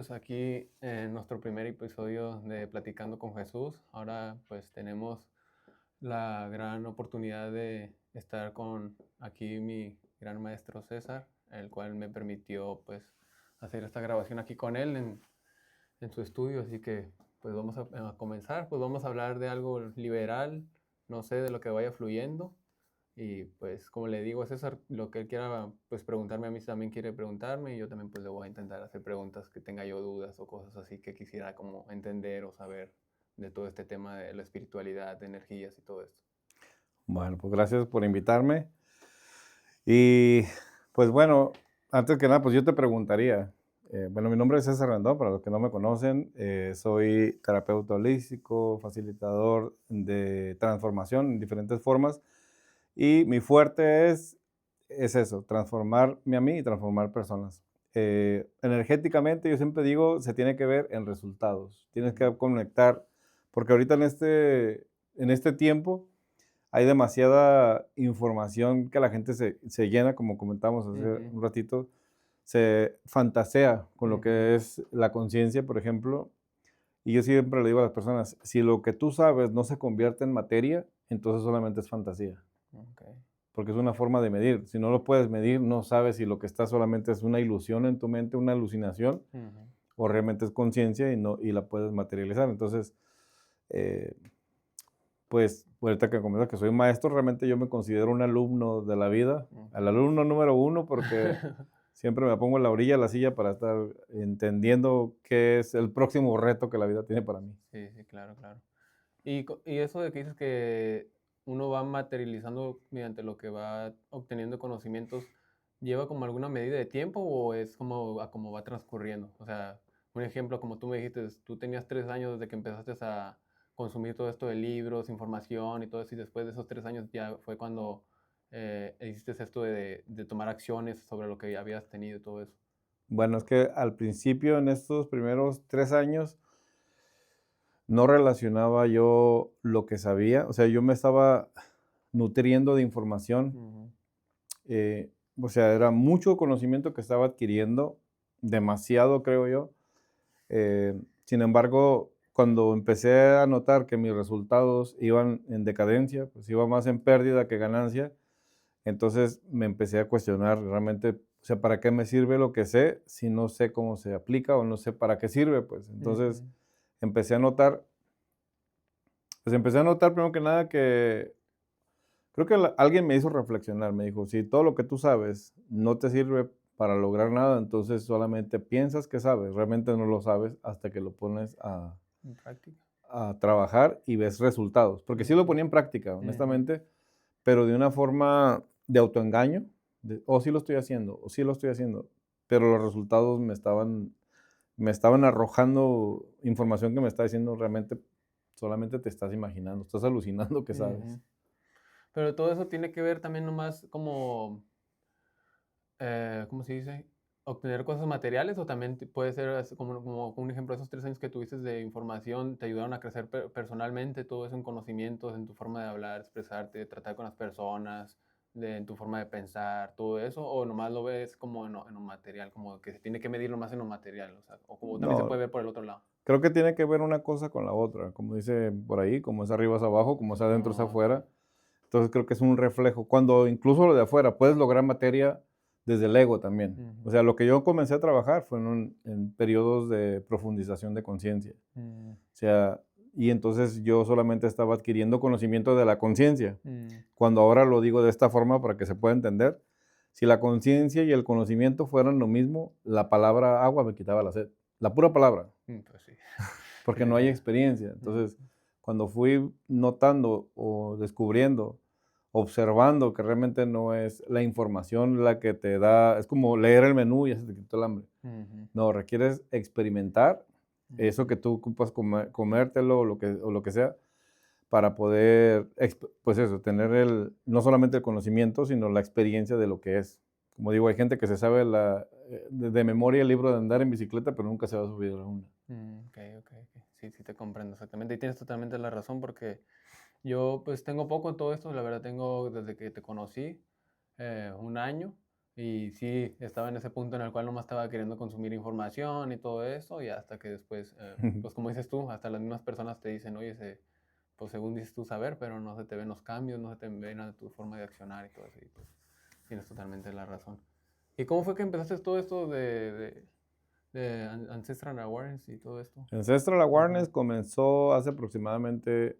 Pues aquí en nuestro primer episodio de Platicando con Jesús. Ahora pues tenemos la gran oportunidad de estar con aquí mi gran maestro César, el cual me permitió pues hacer esta grabación aquí con él en su estudio. Así que pues vamos a comenzar, pues vamos a hablar de algo liberal, no sé, de lo que vaya fluyendo. Y pues como le digo a César, lo que él quiera pues preguntarme a mí también quiere preguntarme, y yo también pues le voy a intentar hacer preguntas que tenga yo dudas o cosas así que quisiera como entender o saber de todo este tema de la espiritualidad, de energías y todo esto. Bueno, pues gracias por invitarme. Y pues bueno, antes que nada, pues yo te preguntaría, bueno, mi nombre es César Rendón, para los que no me conocen, soy terapeuta holístico, facilitador de transformación en diferentes formas, y mi fuerte es eso, transformarme a mí y transformar personas. Energéticamente, yo siempre digo, se tiene que ver en resultados, tienes Ujú, que conectar, porque ahorita en este tiempo, hay demasiada información que la gente se llena, como comentamos hace ujú, un ratito, se fantasea con lo ujú, que es la conciencia, por ejemplo, y yo siempre le digo a las personas, si lo que tú sabes no se convierte en materia, entonces solamente es fantasía, ok, porque es una forma de medir. Si no lo puedes medir, no sabes si lo que está solamente es una ilusión en tu mente, una alucinación, ujú, o realmente es conciencia y la puedes materializar. Entonces, eh, pues, ahorita que comentas que soy maestro, realmente yo me considero un alumno de la vida, ok. el alumno número uno, porque siempre me pongo en la orilla de la silla para estar entendiendo qué es el próximo reto que la vida tiene para mí. Sí, sí, claro, claro. Y eso de que dices que uno va materializando mediante lo que va obteniendo conocimientos, ¿lleva como alguna medida de tiempo o es como a cómo va transcurriendo? O sea, un ejemplo, como tú me dijiste, tú tenías 3 años desde que empezaste a consumir todo esto de libros, información y todo eso, y después de esos 3 años ya fue cuando hiciste esto de tomar acciones sobre lo que habías tenido y todo eso. Bueno, es que al principio, en estos primeros 3 años, no relacionaba yo lo que sabía, o sea, yo me estaba nutriendo de información, Ujú, o sea, era mucho conocimiento que estaba adquiriendo, demasiado, creo yo. Sin embargo, cuando empecé a notar que mis resultados iban en decadencia, pues iba más en pérdida que ganancia, entonces me empecé a cuestionar realmente, o sea, ¿para qué me sirve lo que sé si no sé cómo se aplica o no sé para qué sirve? Pues entonces ujú, empecé a notar, empecé a notar primero que nada que creo que alguien me hizo reflexionar, me dijo, si todo lo que tú sabes no te sirve para lograr nada, entonces solamente piensas que sabes, realmente no lo sabes hasta que lo pones en práctica. a trabajar y ves resultados. Porque sí lo Ujú, ponía en práctica, ujú, honestamente, pero de una forma de autoengaño, oh, sí lo estoy haciendo, o sí lo estoy haciendo, pero los resultados me estaban arrojando información que me está diciendo realmente solamente te estás imaginando, estás alucinando que sabes. ujú. Pero todo eso tiene que ver también nomás como, ¿cómo se dice? Obtener cosas materiales, o también puede ser como un ejemplo, esos 3 años que tuviste de información te ayudaron a crecer personalmente, todo eso en conocimientos, en tu forma de hablar, expresarte, de tratar con las personas, en tu forma de pensar, todo eso, o nomás lo ves como en lo material, como que se tiene que medir nomás en lo material, o sea, o como también se No, puede ver por el otro lado. creo que tiene que ver una cosa con la otra, como dice por ahí, como es arriba es abajo, como es adentro es Oh, ok. afuera. Entonces creo que es un reflejo. Cuando incluso lo de afuera puedes lograr materia desde el ego también. O Ujú, sea, lo que yo comencé a trabajar fue en periodos de profundización de conciencia. mm, O sea, y entonces yo solamente estaba adquiriendo conocimiento de la conciencia. mm, Cuando ahora lo digo de esta forma para que se pueda entender, si la conciencia y el conocimiento fueran lo mismo, la palabra agua me quitaba la sed. La pura palabra, pues sí. porque no hay experiencia. Entonces, Ujú, cuando fui notando o descubriendo, observando que realmente no es la información la que te da, es como leer el menú y ya se te quitó el hambre. ujú, No, requieres experimentar eso ujú, que tú ocupas comértelo o lo que sea para poder, pues eso, tener no solamente el conocimiento, sino la experiencia de lo que es. Como digo, hay gente que se sabe de memoria el libro de andar en bicicleta, pero nunca se va a subir a una. okey, okey, okey. Sí, sí te comprendo exactamente. Y tienes totalmente la razón, porque yo, pues, tengo poco en todo esto, la verdad tengo desde que te conocí, 1 año, Y sí, estaba en ese punto en el cual nomás estaba queriendo consumir información y todo eso, y hasta que después, pues como dices tú, hasta las mismas personas te dicen, oye, pues según dices tú saber, pero no se te ven los cambios, no se te ven a tu forma de accionar y todo eso, y pues tienes totalmente la razón. ¿Y cómo fue que empezaste todo esto de Ancestral Awareness y todo esto? Ancestral Awareness Ujú. comenzó hace aproximadamente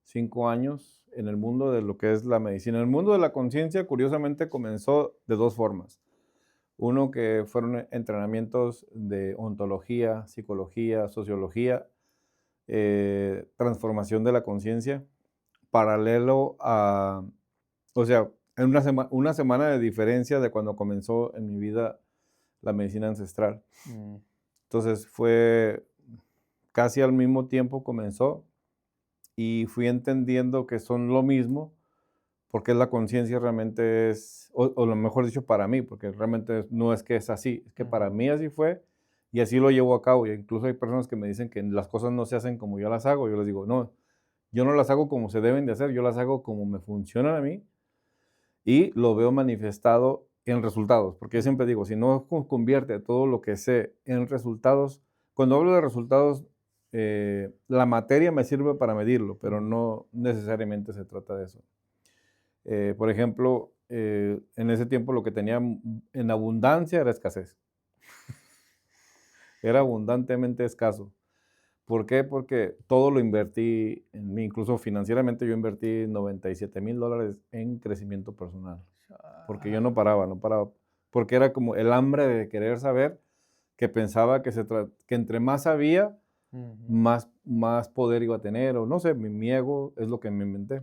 5 años en el mundo de lo que es la medicina. El mundo de la conciencia, curiosamente, comenzó de 2 formas. Uno que fueron entrenamientos de ontología, psicología, sociología, transformación de la conciencia, paralelo a, o sea, en una semana de diferencia de cuando comenzó en mi vida la medicina ancestral. Mm, Entonces fue casi al mismo tiempo comenzó y fui entendiendo que son lo mismo, porque la conciencia realmente es, o lo mejor dicho para mí, porque realmente no es que es así, es que para ujú, mí así fue y así lo llevo a cabo. Y incluso hay personas que me dicen que las cosas no se hacen como yo las hago. Yo les digo, no, yo no las hago como se deben de hacer, yo las hago como me funcionan a mí y lo veo manifestado en resultados, porque yo siempre ujú, digo, si no convierte todo lo que sé en resultados, cuando hablo de resultados, la materia me sirve para medirlo, pero ujú. no necesariamente se trata de eso. Por ejemplo, en ese tiempo lo que tenía en abundancia era escasez, era abundantemente escaso. ¿Por qué? Porque todo lo invertí en mí, incluso financieramente yo invertí $97,000 en crecimiento personal. Porque yo Ah, no paraba, no paraba, porque era como el hambre de querer saber, que pensaba que entre más sabía, ujú. más poder iba a tener, o no sé, mi ego es lo que me inventé.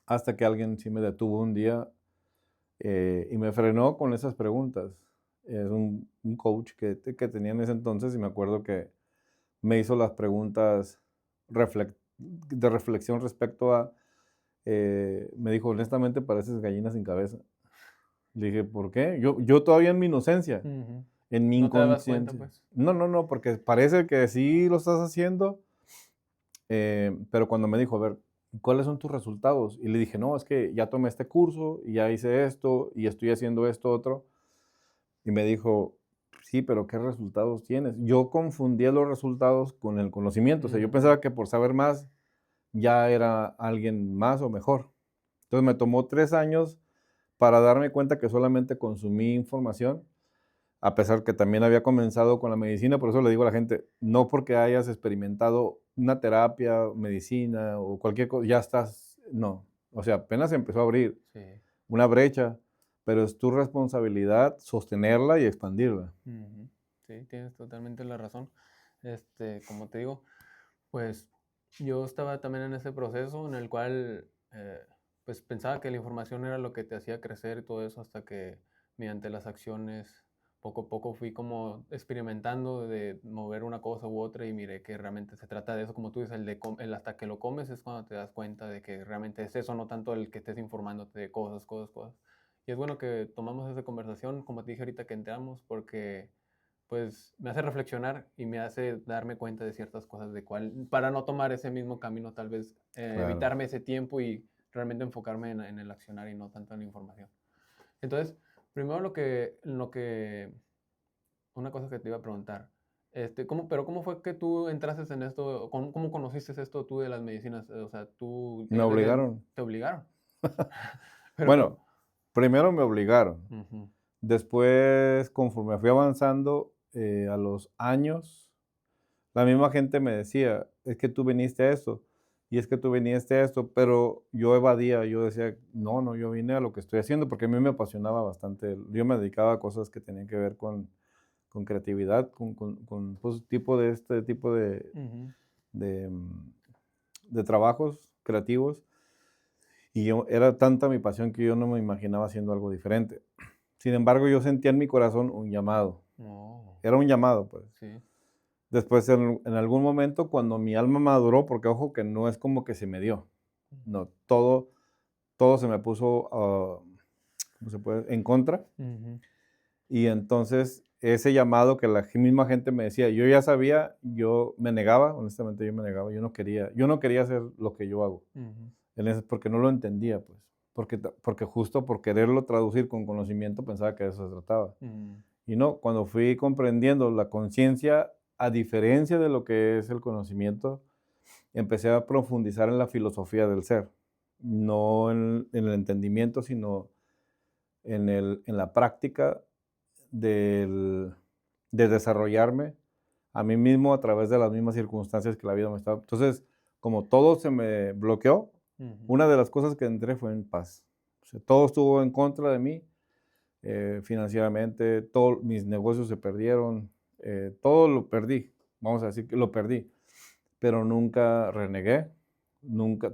Hasta que alguien sí me detuvo un día, y me frenó con esas preguntas. Es un coach que tenía en ese entonces y me acuerdo que me hizo las preguntas de reflexión respecto a, me dijo, honestamente pareces gallina sin cabeza. Le dije, ¿por qué? Yo todavía en mi inocencia, Ujú. en mi No te dabas cuenta, inconsciencia. pues. No, no, no, porque parece que sí lo estás haciendo, pero cuando me dijo, a ver, ¿cuáles son tus resultados? Y le dije, no, es que ya tomé este curso y ya hice esto y estoy haciendo esto otro. Y me dijo, sí, pero ¿qué resultados tienes? Yo confundía los resultados con el conocimiento. O sea, yo Ujú, pensaba que por saber más ya era alguien más o mejor. Entonces me tomó 3 años para darme cuenta que solamente consumí información, a pesar que también había comenzado con la medicina. Por eso le digo a la gente, no porque hayas experimentado una terapia, medicina o cualquier cosa, ya estás, no. O sea, apenas empezó a abrir sí. una brecha, pero es tu responsabilidad sostenerla y expandirla. Ujú. Sí, tienes totalmente la razón. Como te digo, pues yo estaba también en ese proceso en el cual pues pensaba que la información era lo que te hacía crecer y todo eso hasta que mediante las acciones poco a poco fui como experimentando de mover una cosa u otra y miré que realmente se trata de eso, como tú dices, el hasta que lo comes es cuando te das cuenta de que realmente es eso, no tanto el que estés informándote de cosas, cosas, cosas. Y es bueno que tomamos esa conversación, como te dije ahorita que entramos, porque pues me hace reflexionar y me hace darme cuenta de ciertas cosas de cuál, para no tomar ese mismo camino, tal vez Claro. evitarme ese tiempo y realmente enfocarme en el accionar y no tanto en la información. Entonces, primero una cosa que te iba a preguntar, ¿cómo fue que tú entraste en esto? ¿Cómo conociste esto tú de las medicinas? O sea, tú Me obligaron. te obligaron, pero Bueno, ¿cómo? primero me obligaron. Ujú, Después, conforme fui avanzando, a los años, la misma gente me decía, es que tú viniste a esto, y es que tú viniste a esto, pero yo evadía, yo decía, no, no, yo vine a lo que estoy haciendo, porque a mí me apasionaba bastante. Yo me dedicaba a cosas que tenían que ver con creatividad, pues, este tipo ujú, de, de trabajos creativos. Y yo, era tanta mi pasión que yo no me imaginaba haciendo algo diferente. Sin embargo, yo sentía en mi corazón un llamado. oh, Era un llamado, pues. sí, Después, en algún momento, cuando mi alma maduró, porque ojo que no es como que se me dio, no, todo se me puso, ¿cómo se puede? En contra. ujú, Y entonces, ese llamado que la misma gente me decía, yo ya sabía, yo me negaba, honestamente yo me negaba, yo no quería hacer lo que yo hago, ujú, porque no lo entendía, pues. porque justo por quererlo traducir con conocimiento pensaba que de eso se trataba. Mm, Y no, cuando fui comprendiendo la conciencia, a diferencia de lo que es el conocimiento, empecé a profundizar en la filosofía del ser, no en el entendimiento, sino en la práctica del, de desarrollarme a mí mismo a través de las mismas circunstancias que la vida me estaba. Entonces, como todo se me bloqueó, ujú, una de las cosas que entré fue en paz. O sea, todo estuvo en contra de mí, financieramente, todos mis negocios se perdieron, todo lo perdí, vamos a decir que lo perdí, pero nunca renegué,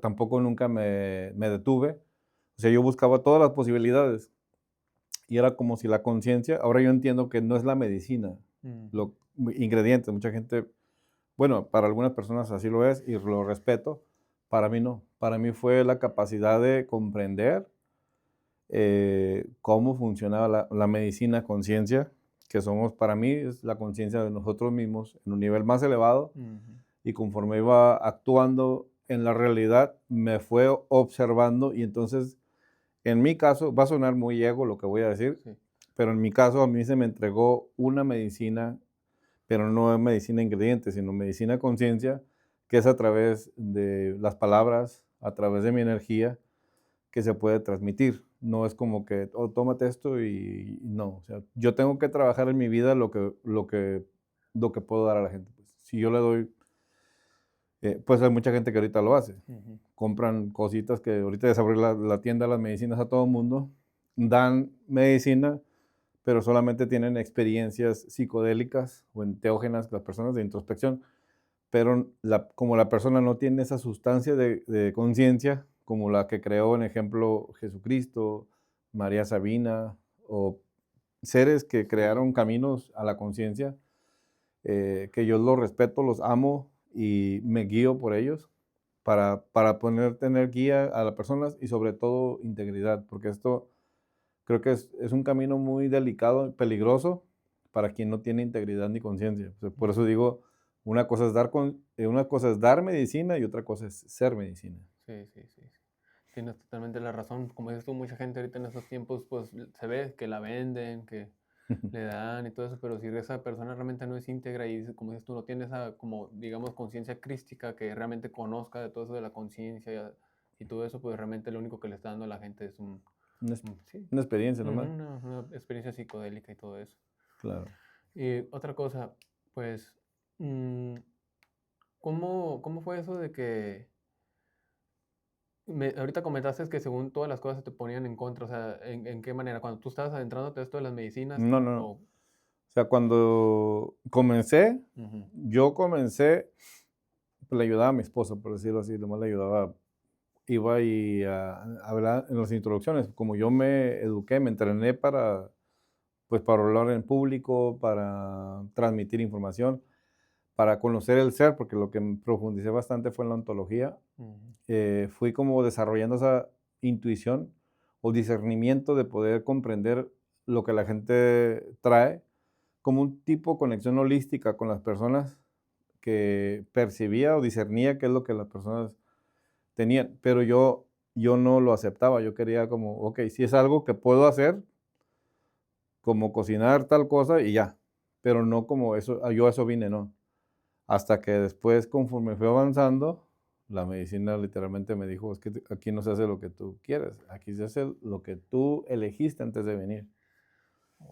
tampoco nunca me detuve. O sea, yo buscaba todas las posibilidades y era como si la conciencia, ahora yo entiendo que no es la medicina, ujú, los ingredientes, mucha gente, bueno, para algunas personas así lo es y lo respeto, para mí no, para mí fue la capacidad de comprender cómo funcionaba la medicina conciencia, que somos, para mí, es la conciencia de nosotros mismos en un nivel más elevado, ujú, y conforme iba actuando en la realidad, me fue observando, y entonces, en mi caso, va a sonar muy ego lo que voy a decir, sí, pero en mi caso a mí se me entregó una medicina, pero no es medicina ingrediente, sino medicina conciencia, que es a través de las palabras, a través de mi energía, que se puede transmitir. No es como que, oh, tómate esto y no. O sea, yo tengo que trabajar en mi vida lo que puedo dar a la gente. Pues, si yo le doy, pues hay mucha gente que ahorita lo hace. ujú, Compran cositas que ahorita es abrir la tienda de las medicinas a todo el mundo, dan medicina, pero solamente tienen experiencias psicodélicas o enteógenas, las personas de introspección, pero como la persona no tiene esa sustancia de conciencia, como la que creó, en ejemplo, Jesucristo, María Sabina, o seres que sí, crearon caminos a la conciencia, que yo los respeto, los amo y me guío por ellos para poder tener guía a las personas y sobre todo integridad, porque esto creo que es un camino muy delicado y peligroso para quien no tiene integridad ni conciencia. O sea, por eso ujú, digo, una cosa es dar medicina y otra cosa es ser medicina. sí, sí, sí. Tienes totalmente la razón. Como dices tú, mucha gente ahorita en estos tiempos, pues se ve que la venden, que le dan y todo eso, pero si esa persona realmente no es íntegra y como dices tú, no tiene esa, como digamos, conciencia crística que realmente conozca de todo eso de la conciencia y todo eso, pues realmente lo único que le está dando a la gente es Una, ex- sí, una experiencia ujú, nomás. una experiencia psicodélica y todo eso. Claro. Y otra cosa, pues, mm, ¿cómo fue eso de que ahorita comentaste que según todas las cosas te ponían en contra? O sea, ¿en qué manera? Cuando tú estabas adentrándote a esto de las medicinas, No, no, no. o... O sea, cuando comencé, Ujú, yo comencé, pues, le ayudaba a mi esposa, por decirlo así, nomás le ayudaba, iba y a hablar en las introducciones. Como yo me eduqué, me entrené para hablar en público, para transmitir información, para conocer el ser, porque lo que profundicé bastante fue en la ontología. ujú, Fui como desarrollando esa intuición o discernimiento de poder comprender lo que la gente trae, como un tipo de conexión holística con las personas que percibía o discernía qué es lo que las personas tenían, pero yo no lo aceptaba, yo quería como, ok, si es algo que puedo hacer, como cocinar tal cosa y ya, pero no como eso, yo a eso vine, no. Hasta que después, conforme fui avanzando, la medicina literalmente me dijo, es que aquí no se hace lo que tú quieres, aquí se hace lo que tú elegiste antes de venir.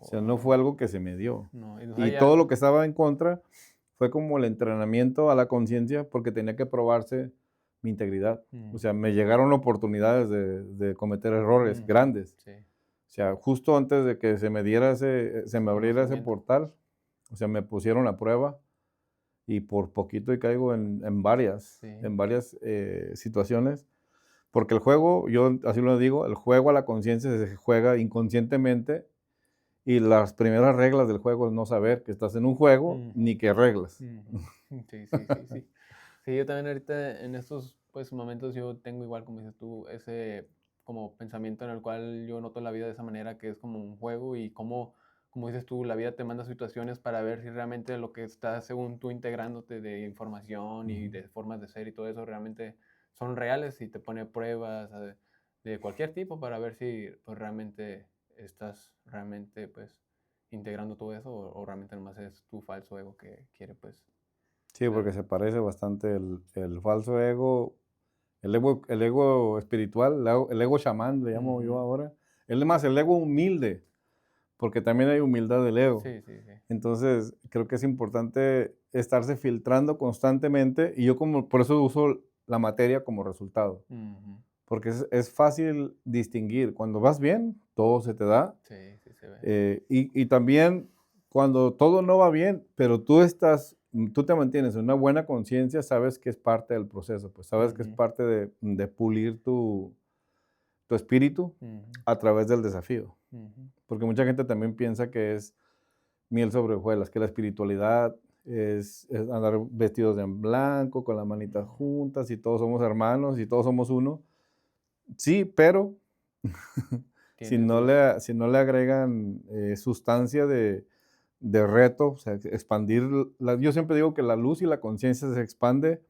O sea, no fue órale, algo que se me dio. no, y, o sea, Y ya, todo lo que estaba en contra fue como el entrenamiento a la conciencia porque tenía que probarse mi integridad. O sea, ujú, me llegaron oportunidades de cometer errores ujú, grandes. sí, O sea, justo antes de que se ese me abriera ese conocimiento. portal, o sea, me pusieron a prueba y por poquito y caigo Sí, en varias situaciones, porque el juego, yo así lo digo, el juego a la conciencia se juega inconscientemente y las primeras reglas del juego es no saber que estás en un juego ujú, ni qué reglas. ujú, sí, sí, sí, sí. Sí, yo también ahorita en estos pues momentos yo tengo igual como dices tú ese como pensamiento en el cual yo noto la vida de esa manera que es como un juego y como dices tú la vida te manda situaciones para ver si realmente lo que está según tú integrándote de información y Ujú. de formas de ser y todo eso realmente son reales y te pone pruebas de cualquier tipo para ver si pues, realmente estás realmente pues integrando todo eso o realmente nomás es tu falso ego que quiere pues. Sí, porque se parece bastante el falso ego, el ego espiritual, el ego chamán, le llamo yo Ujú. ahora. Es más, el ego humilde, porque también hay humildad del ego. Sí, sí, sí. Entonces, creo que es importante estarse filtrando constantemente y yo como, por eso uso la materia como resultado, Ujú. porque es fácil distinguir. Cuando vas bien, todo se te da. Sí, sí se ve. Y también cuando todo no va bien, pero tú te mantienes en una buena conciencia, sabes que es parte del proceso, pues sabes que es Ujú, parte de pulir tu espíritu ujú, a través del desafío. ujú. Porque mucha gente también piensa que es miel sobre hojuelas, que la espiritualidad es andar vestidos de blanco, con las manitas No, juntas y todos somos hermanos y todos somos uno. Sí, pero tiene sus. si no le agregan sustancia de reto, o sea, expandir, yo siempre digo que la luz y la conciencia se expande,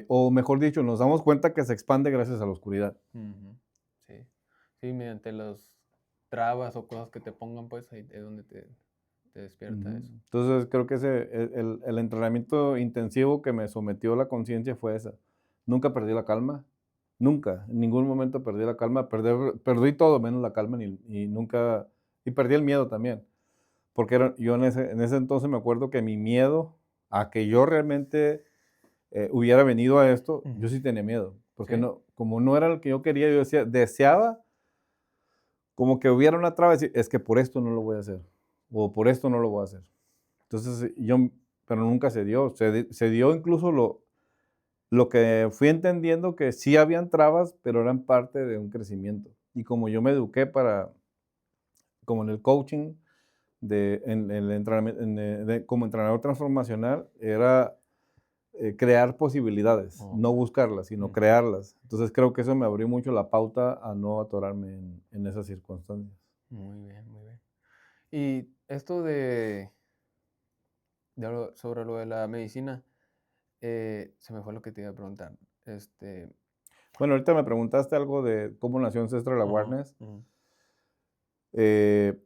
o mejor dicho, nos damos cuenta que se expande gracias a la oscuridad. Ujú, sí. Sí, mediante las trabas o cosas que te pongan, pues ahí es donde te despierta Ujú. eso. Entonces creo que el entrenamiento intensivo que me sometió la conciencia fue esa. Nunca perdí la calma, nunca, en ningún momento perdí la calma, perdí todo menos la calma y nunca, y perdí el miedo también, porque yo en ese entonces me acuerdo que mi miedo a que yo realmente hubiera venido a esto, yo Ujú, sí tenía miedo, porque sí. no, como no era el que yo quería, yo decía, deseaba como que hubiera una traba, decir, es que por esto no lo voy a hacer, o por esto no lo voy a hacer. Entonces, pero nunca se dio. Se dio incluso lo que fui entendiendo que sí habían trabas, pero eran parte de un crecimiento. Y como yo me eduqué como en el coaching, en el entrenamiento, como entrenador transformacional, era crear posibilidades, Oh, no buscarlas, sino ujú, crearlas. Entonces creo que eso me abrió mucho la pauta a no atorarme en esas circunstancias. muy bien, muy bien. Y esto sobre lo de la medicina, se me fue lo que te iba a preguntar. Este, Bueno, ahorita me preguntaste algo de cómo nació Ancestral ajá, Awareness. ujú, Eh,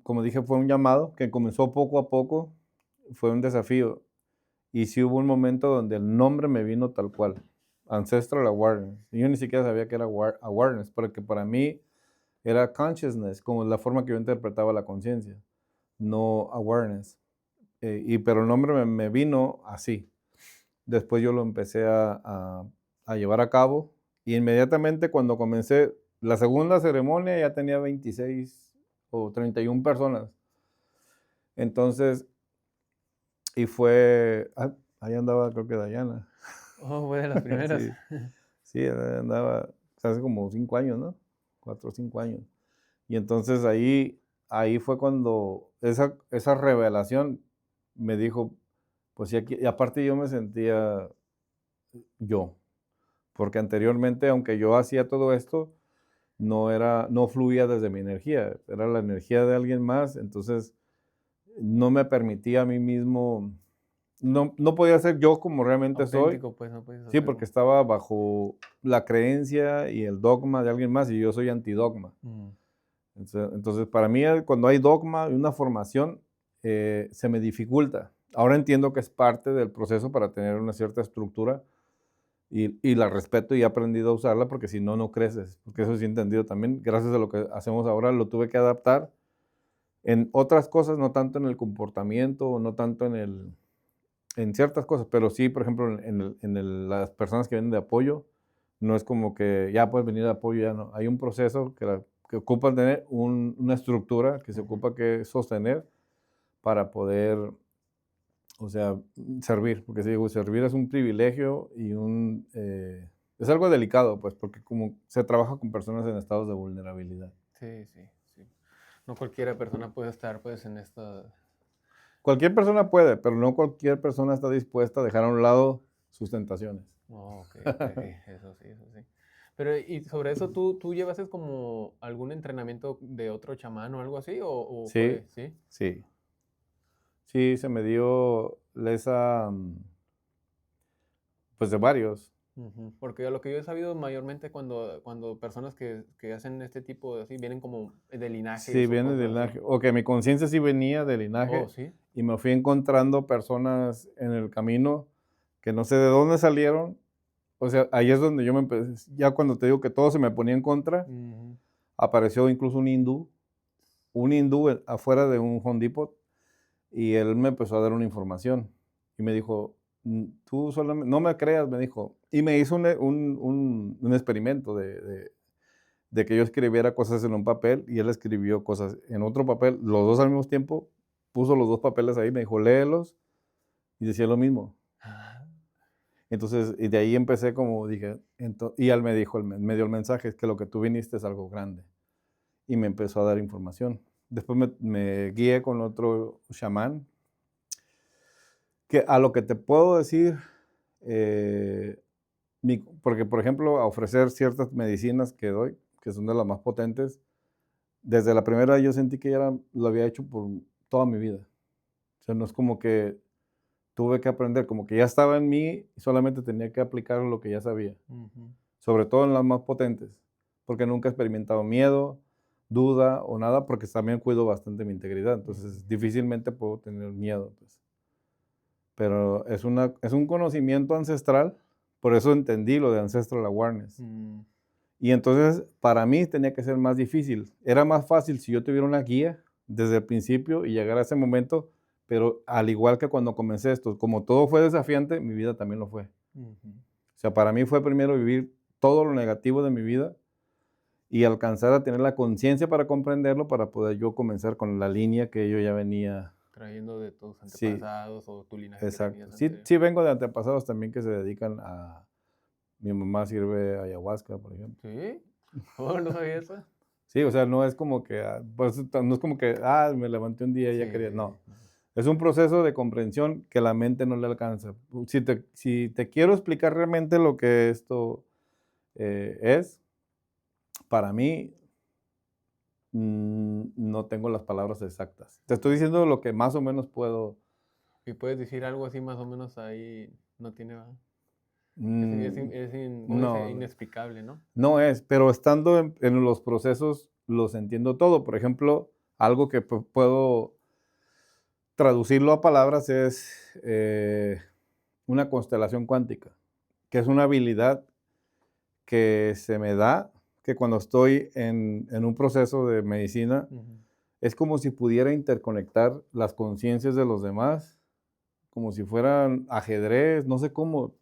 como dije, fue un llamado que comenzó poco a poco, fue un desafío. Y sí hubo un momento donde el nombre me vino tal cual, Ancestral Awareness. Y yo ni siquiera sabía que era awareness, porque para mí era consciousness, como la forma que yo interpretaba la conciencia, no awareness. Pero el nombre me vino así. Después yo lo empecé a llevar a cabo y inmediatamente cuando comencé la segunda ceremonia ya tenía 26 o 31 personas. Entonces, ahí andaba creo que Dayana. oh, fue de las primeras. Sí, sí, andaba hace como 5 años, ¿no? 4 o 5 años. Y entonces ahí fue cuando esa revelación me dijo, pues sí, aquí, y aparte yo me sentía yo, porque anteriormente, aunque yo hacía todo esto, no fluía desde mi energía, era la energía de alguien más, entonces no me permitía a mí mismo, no podía ser yo como realmente soy, Auténtico, pues no puedes sí, hacer porque como. estaba bajo la creencia y el dogma de alguien más y yo soy antidogma. Mm, Entonces, para mí, cuando hay dogma y una formación, se me dificulta. Ahora entiendo que es parte del proceso para tener una cierta estructura y la respeto y he aprendido a usarla porque si no, no creces. Porque eso sí he entendido también. Gracias a lo que hacemos ahora, lo tuve que adaptar en otras cosas, no tanto en el comportamiento, no tanto en ciertas cosas, pero sí, por ejemplo, las personas que vienen de apoyo, no es como que ya puedes venir de apoyo, ya no. Hay un proceso que ocupa tener una estructura que se ujú, ocupa que sostener para poder, o sea, servir, porque si digo, servir es un privilegio y es algo delicado, pues, porque como se trabaja con personas en estados de vulnerabilidad. sí, sí, sí. No cualquiera persona puede estar pues en esta. Cualquier persona puede, pero no cualquier persona está dispuesta a dejar a un lado sus tentaciones. Oh, ok, ok, sí, eso sí, eso sí. Pero, y sobre eso, ¿tú llevaste como algún entrenamiento de otro chamán o algo así? ¿O Sí, fue, sí? sí. Sí, se me dio pues de varios. Porque a lo que yo he sabido mayormente cuando personas que hacen este tipo de así, vienen como de Sí, linajes o viene del cosas así. linaje. Ok, mi conciencia sí venía del Oh, linaje ¿sí? y me fui encontrando personas en el camino que no sé de dónde salieron. O sea, ahí es donde yo me empecé, ya cuando te digo que todo se me ponía en contra, Ujú. apareció incluso un hindú afuera de un Home Depot y él me empezó a dar una información y me dijo, tú solamente, no me creas, me dijo, y me hizo un experimento de que yo escribiera cosas en un papel y él escribió cosas en otro papel, los dos al mismo tiempo, puso los dos papeles ahí, me dijo, léelos y decía lo mismo. Ah, Entonces, y de ahí empecé como dije, y él me dijo, me dio el mensaje, es que lo que tú viniste es algo grande. Y me empezó a dar información. Después me guié con otro chamán, que a lo que te puedo decir, eh, porque por ejemplo, a ofrecer ciertas medicinas que doy, que son de las más potentes, desde la primera yo sentí que lo había hecho por toda mi vida. O sea, no es como que tuve que aprender, como que ya estaba en mí y solamente tenía que aplicar lo que ya sabía, ujú. sobre todo en las más potentes, porque nunca he experimentado miedo, duda o nada, porque también cuido bastante mi integridad, Ujú. entonces difícilmente puedo tener miedo, pues. Pero es un conocimiento ancestral, por eso entendí lo de Ancestral Awareness. Mm, Y entonces, para mí tenía que ser más difícil. Era más fácil si yo tuviera una guía desde el principio y llegar a ese momento, pero al igual que cuando comencé esto, como todo fue desafiante, mi vida también lo fue. ujú. O sea, para mí fue primero vivir todo lo negativo de mi vida y alcanzar a tener la conciencia para comprenderlo, para poder yo comenzar con la línea que yo ya venía. Trayendo de tus Sí, antepasados o tu linaje que exacto. tenías Sí, anterior. sí vengo de antepasados también que se dedican mi mamá sirve ayahuasca, por ejemplo. ¿Sí? Oh, no sabía eso. Sí, o sea, no es como que, no es como que, me levanté un día y Sí, ya quería, sí, no. sí. Es un proceso de comprensión que la mente no le alcanza. Si te quiero explicar realmente lo que esto es, para mí, no tengo las palabras exactas. Te estoy diciendo lo que más o menos puedo. ¿Y puedes decir algo así más o menos ahí? No tiene, ¿verdad? mm, ¿Cómo se dice? no, Inexplicable, ¿no? no es, pero estando en los procesos los entiendo todo. Por ejemplo, algo que puedo traducirlo a palabras es una constelación cuántica, que es una habilidad que se me da, que cuando estoy en un proceso de medicina, Ujú. es como si pudiera interconectar las conciencias de los demás, como si fueran ajedrez, no sé cómo,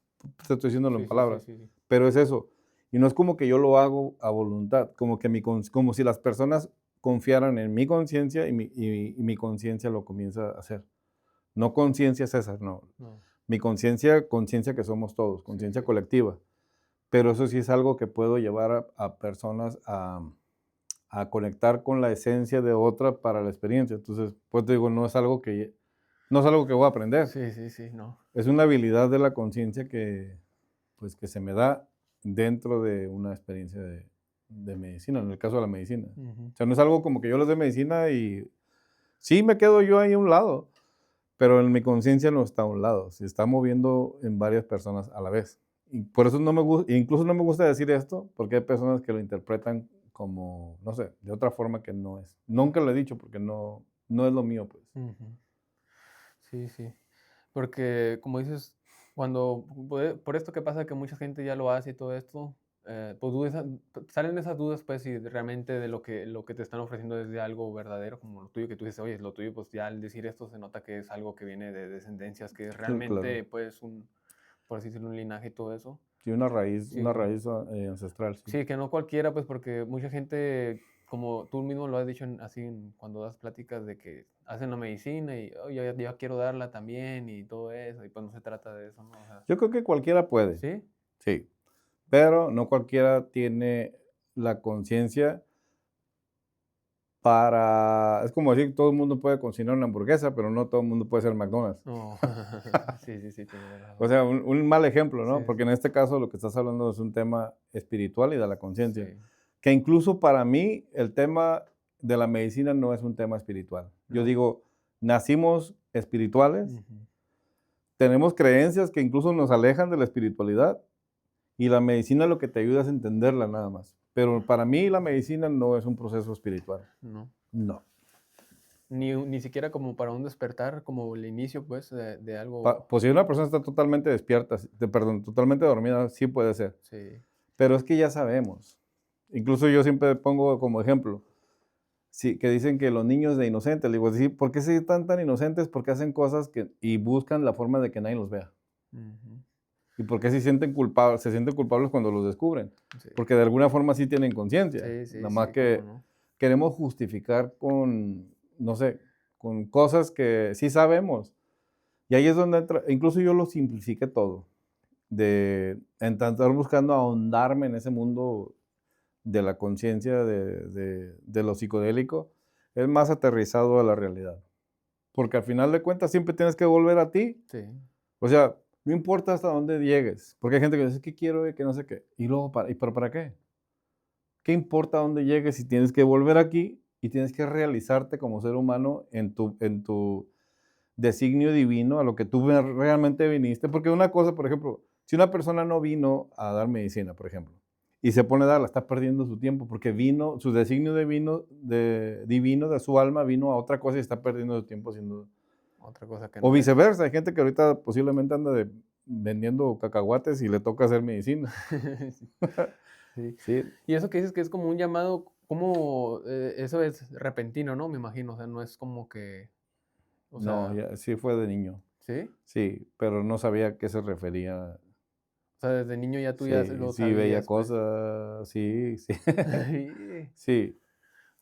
te estoy diciéndolo en Sí, sí, sí, palabras, sí, sí. pero es eso. Y no es como que yo lo hago a voluntad, como que como si las personas confiaran en mi conciencia y mi conciencia lo comienza a hacer. No conciencia César, no. No, Mi conciencia, conciencia que somos todos, sí, conciencia sí. colectiva. Pero eso sí es algo que puedo llevar a personas a conectar con la esencia de otra para la experiencia. Entonces, pues te digo, no es algo que voy a aprender. Sí, sí, sí, no. Es una habilidad de la conciencia pues, que se me da dentro de una experiencia de medicina, en el caso de la medicina. Ujú. O sea, no es algo como que yo les dé medicina y sí me quedo yo ahí a un lado, pero en mi conciencia no está a un lado, se está moviendo en varias personas a la vez. Y por eso no me gusta, incluso no me gusta decir esto, porque hay personas que lo interpretan como, no sé, de otra forma que no es. Nunca lo he dicho porque no es lo mío, pues. Ujú. Sí, sí. Porque, como dices, cuando por esto que pasa que mucha gente ya lo hace y todo esto, pues salen esas dudas, pues, si realmente de lo que te están ofreciendo es de algo verdadero, como lo tuyo, que tú dices, oye, lo tuyo, pues ya al decir esto se nota que es algo que viene de descendencias, que es Claro. realmente, pues, por así decirlo, un linaje y todo eso. Sí, una Sí, raíz ancestral, sí. sí, que no cualquiera, pues, porque mucha gente, como tú mismo lo has dicho cuando das pláticas de que hacen la medicina y "Oh, yo quiero darla también y todo eso, y pues no se trata de eso, ¿no? O sea, Yo creo que cualquiera puede, sí, sí, pero no cualquiera tiene la conciencia es como decir, todo el mundo puede cocinar una hamburguesa, pero no todo el mundo puede ser McDonald's. no, sí, sí, sí, tienes O razón. sea, un mal ejemplo, Sí, ¿no? Porque sí, en este caso lo que estás hablando es un tema espiritual y de la conciencia, sí, que incluso para mí el tema de la medicina no es un tema espiritual. Yo no, digo, nacimos espirituales, ujú, tenemos creencias que incluso nos alejan de la espiritualidad Y la medicina lo que te ayuda es entenderla nada más. Pero para mí la medicina no es un proceso espiritual. No. No. Ni siquiera como para un despertar, como el inicio, pues, de algo. Pues si una persona está totalmente despierta, perdón, totalmente dormida, sí puede ser. Sí. Pero es que ya sabemos. Incluso yo siempre pongo como ejemplo, sí, que dicen que los niños de inocentes, le digo, sí, ¿por qué se están tan inocentes? Porque hacen cosas y buscan la forma de que nadie los vea. Ujú. ¿Y por qué se sienten culpables cuando los descubren? Sí. Porque de alguna forma sí tienen conciencia. Sí, sí, Nada más sí, cómo que no. queremos justificar con, no sé, con cosas que sí sabemos. Y ahí es donde entra, incluso yo lo simplifiqué todo, de intentar buscando ahondarme en ese mundo de la conciencia de lo psicodélico, es más aterrizado a la realidad. Porque al final de cuentas siempre tienes que volver a ti. Sí. O sea, no importa hasta dónde llegues, porque hay gente que dice, que quiero, que no sé qué. Y luego, ¿pero para qué? ¿Qué importa dónde llegues si tienes que volver aquí y tienes que realizarte como ser humano en tu designio divino, a lo que tú realmente viniste? Porque una cosa, por ejemplo, si una persona no vino a dar medicina, por ejemplo, y se pone a darla, está perdiendo su tiempo, porque vino, su designio divino de su alma vino a otra cosa y está perdiendo su tiempo haciendo. Otra cosa que O no es. viceversa, hay gente que ahorita posiblemente anda vendiendo cacahuates y le toca hacer medicina. Sí. Sí, Y eso que dices que es como un llamado, como eso es repentino, ¿no? Me imagino, o sea, no es como que, o no, sea, sí fue de niño. ¿sí? Sí, pero no sabía a qué se refería. O sea, desde niño ya tú ya Sí, lo sí veía sabías, pues. cosas, sí, sí. Sí,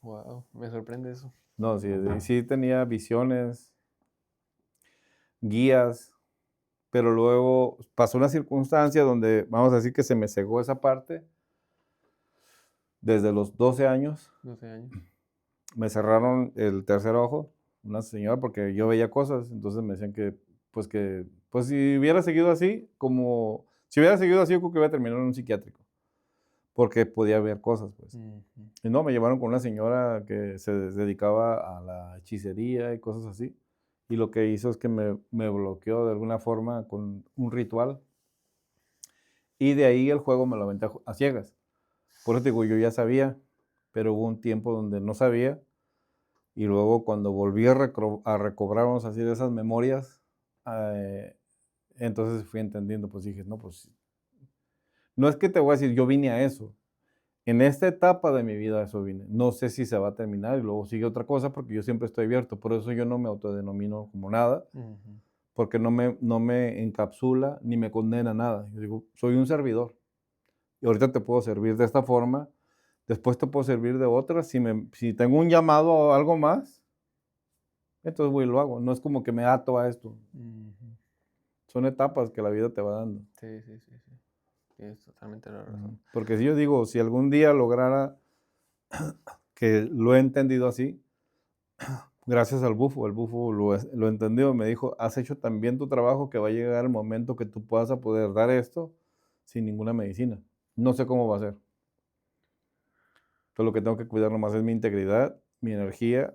Wow, me sorprende eso. no, sí, sí tenía visiones, guías, pero luego pasó una circunstancia donde, vamos a decir que se me cegó esa parte. Desde los 12 años 12 años. me cerraron el tercer ojo, una señora, porque yo veía cosas, entonces me decían pues si hubiera seguido así, si hubiera seguido así, yo creo que hubiera terminado en un psiquiátrico, porque podía ver cosas, pues. Ujú. Y no, me llevaron con una señora que se dedicaba a la hechicería y cosas así, y lo que hizo es que me bloqueó de alguna forma con un ritual, y de ahí el juego me lo aventé a ciegas. Por eso te digo, yo ya sabía, pero hubo un tiempo donde no sabía. Y luego cuando volví a recobrar, vamos a decir, esas memorias, entonces fui entendiendo, pues dije, no, pues no es que te voy a decir, yo vine a eso. En esta etapa de mi vida a eso vine. No sé si se va a terminar y luego sigue otra cosa porque yo siempre estoy abierto. Por eso yo no me autodenomino como nada, Ujú. porque no me encapsula ni me condena a nada. Yo digo, soy un servidor. Y ahorita te puedo servir de esta forma, después te puedo servir de otra. Si tengo un llamado a algo más, entonces voy y lo hago. No es como que me ato a esto. Ujú. Son etapas que la vida te va dando. Sí, sí, sí, sí. Tienes totalmente la razón. Porque si yo digo, si algún día lograra que lo he entendido así, gracias al bufo, el bufo lo entendió, me dijo, has hecho tan bien tu trabajo que va a llegar el momento que tú puedas a poder dar esto sin ninguna medicina. No sé cómo va a ser. Entonces lo que tengo que cuidar nomás es mi integridad, mi energía,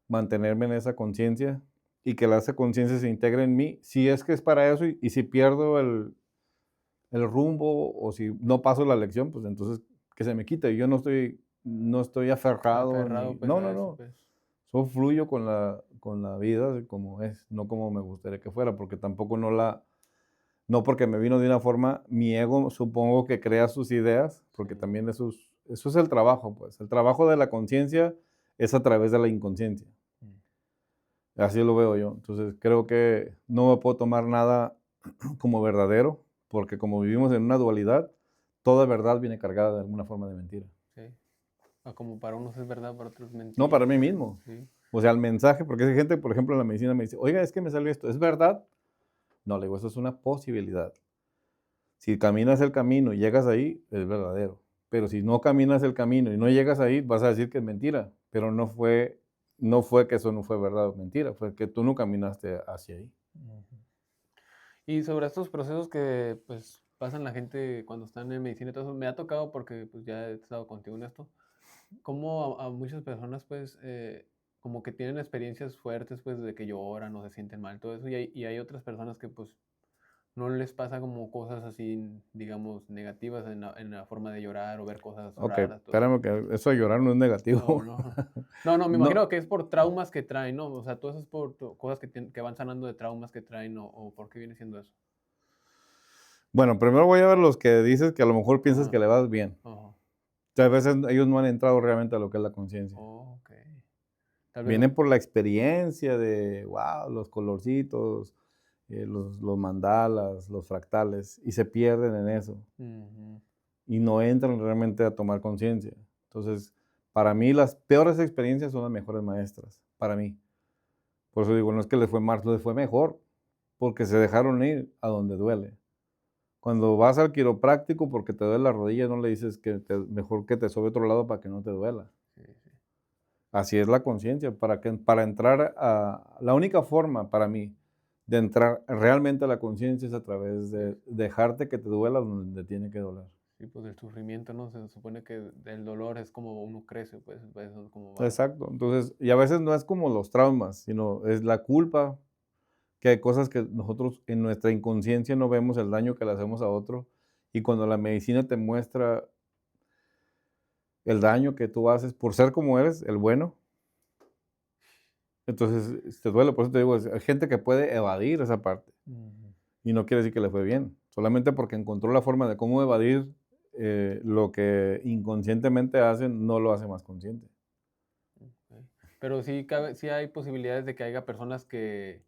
mantenerme en esa conciencia y que esa conciencia se integre en mí, si es que es para eso y si pierdo el rumbo o si no paso la lección, pues entonces que se me quite. Yo no estoy aferrado Aferrado, ni. pues, No, a no, eso, no. pues. Yo fluyo con la vida como es, no como me gustaría que fuera, porque tampoco no porque me vino de una forma, mi ego supongo que crea sus ideas, porque Sí. también eso es el trabajo, pues. El trabajo de la conciencia es a través de la inconsciencia. Mm. Así lo veo yo. Entonces creo que no me puedo tomar nada como verdadero, porque como vivimos en una dualidad, toda verdad viene cargada de alguna forma de mentira. Sí. Como para unos es verdad, para otros No para mí mentira. mismo. Sí. O sea, el mensaje, porque hay gente, por ejemplo, en la medicina me dice, oiga, es que me salió esto, ¿es verdad? No, le digo, eso es una posibilidad. Si caminas el camino y llegas ahí, es verdadero. Pero si no caminas el camino y no llegas ahí, vas a decir que es mentira. Pero no fue que eso no fue verdad o mentira, fue que tú no caminaste hacia ahí. Ujú. Y sobre estos procesos que pues pasan la gente cuando están en medicina y todo eso, me ha tocado porque pues ya he estado contigo en esto, como a muchas personas pues como que tienen experiencias fuertes pues de que lloran o se sienten mal, todo eso, y hay otras personas que pues no les pasa como cosas así, digamos, negativas en la forma de llorar o ver cosas Ok, raras, todo eso. espérame que eso de llorar no es No, negativo. no. No, no, me No, imagino que es por traumas que traen, ¿no? O sea, todo eso es por cosas que van sanando de traumas que traen o ¿por qué viene siendo eso? bueno, primero voy a ver los que dices que a lo mejor piensas Ajá, que le vas bien. ajá. A veces ellos no han entrado realmente a lo que es la conciencia. Oh, okey. Tal vez Vienen no. por la experiencia de, wow, los colorcitos, los mandalas, los fractales, y se pierden en eso Ujú. y no entran realmente a tomar conciencia. Entonces, para mí las peores experiencias son las mejores maestras, para mí. Por eso digo, no es que les fue mal, les fue mejor, porque se dejaron ir a donde duele. Cuando vas al quiropráctico porque te duele la rodilla, no le dices que mejor que te sobe otro lado para que no te duela. Sí, sí. Así es la conciencia, para entrar a la única forma para mí de entrar realmente a la conciencia es a través de Es dejarte que te duela donde tiene que doler. sí, pues, el sufrimiento, ¿no? Se supone que del dolor es como uno crece, pues, eso es como va. Exacto. Entonces, y a veces no es como los traumas, sino es la culpa, que hay cosas que nosotros en nuestra inconsciencia no vemos el daño que le hacemos a otro, y cuando la medicina te muestra el daño que tú haces por ser como eres, el bueno, entonces te duele. Por eso te digo, hay gente que puede evadir esa parte. Ujú. Y no quiere decir que le fue bien, solamente porque encontró la forma de cómo evadir lo que inconscientemente hacen, no lo hace más consciente. Okey. Pero sí hay posibilidades de que haya personas que,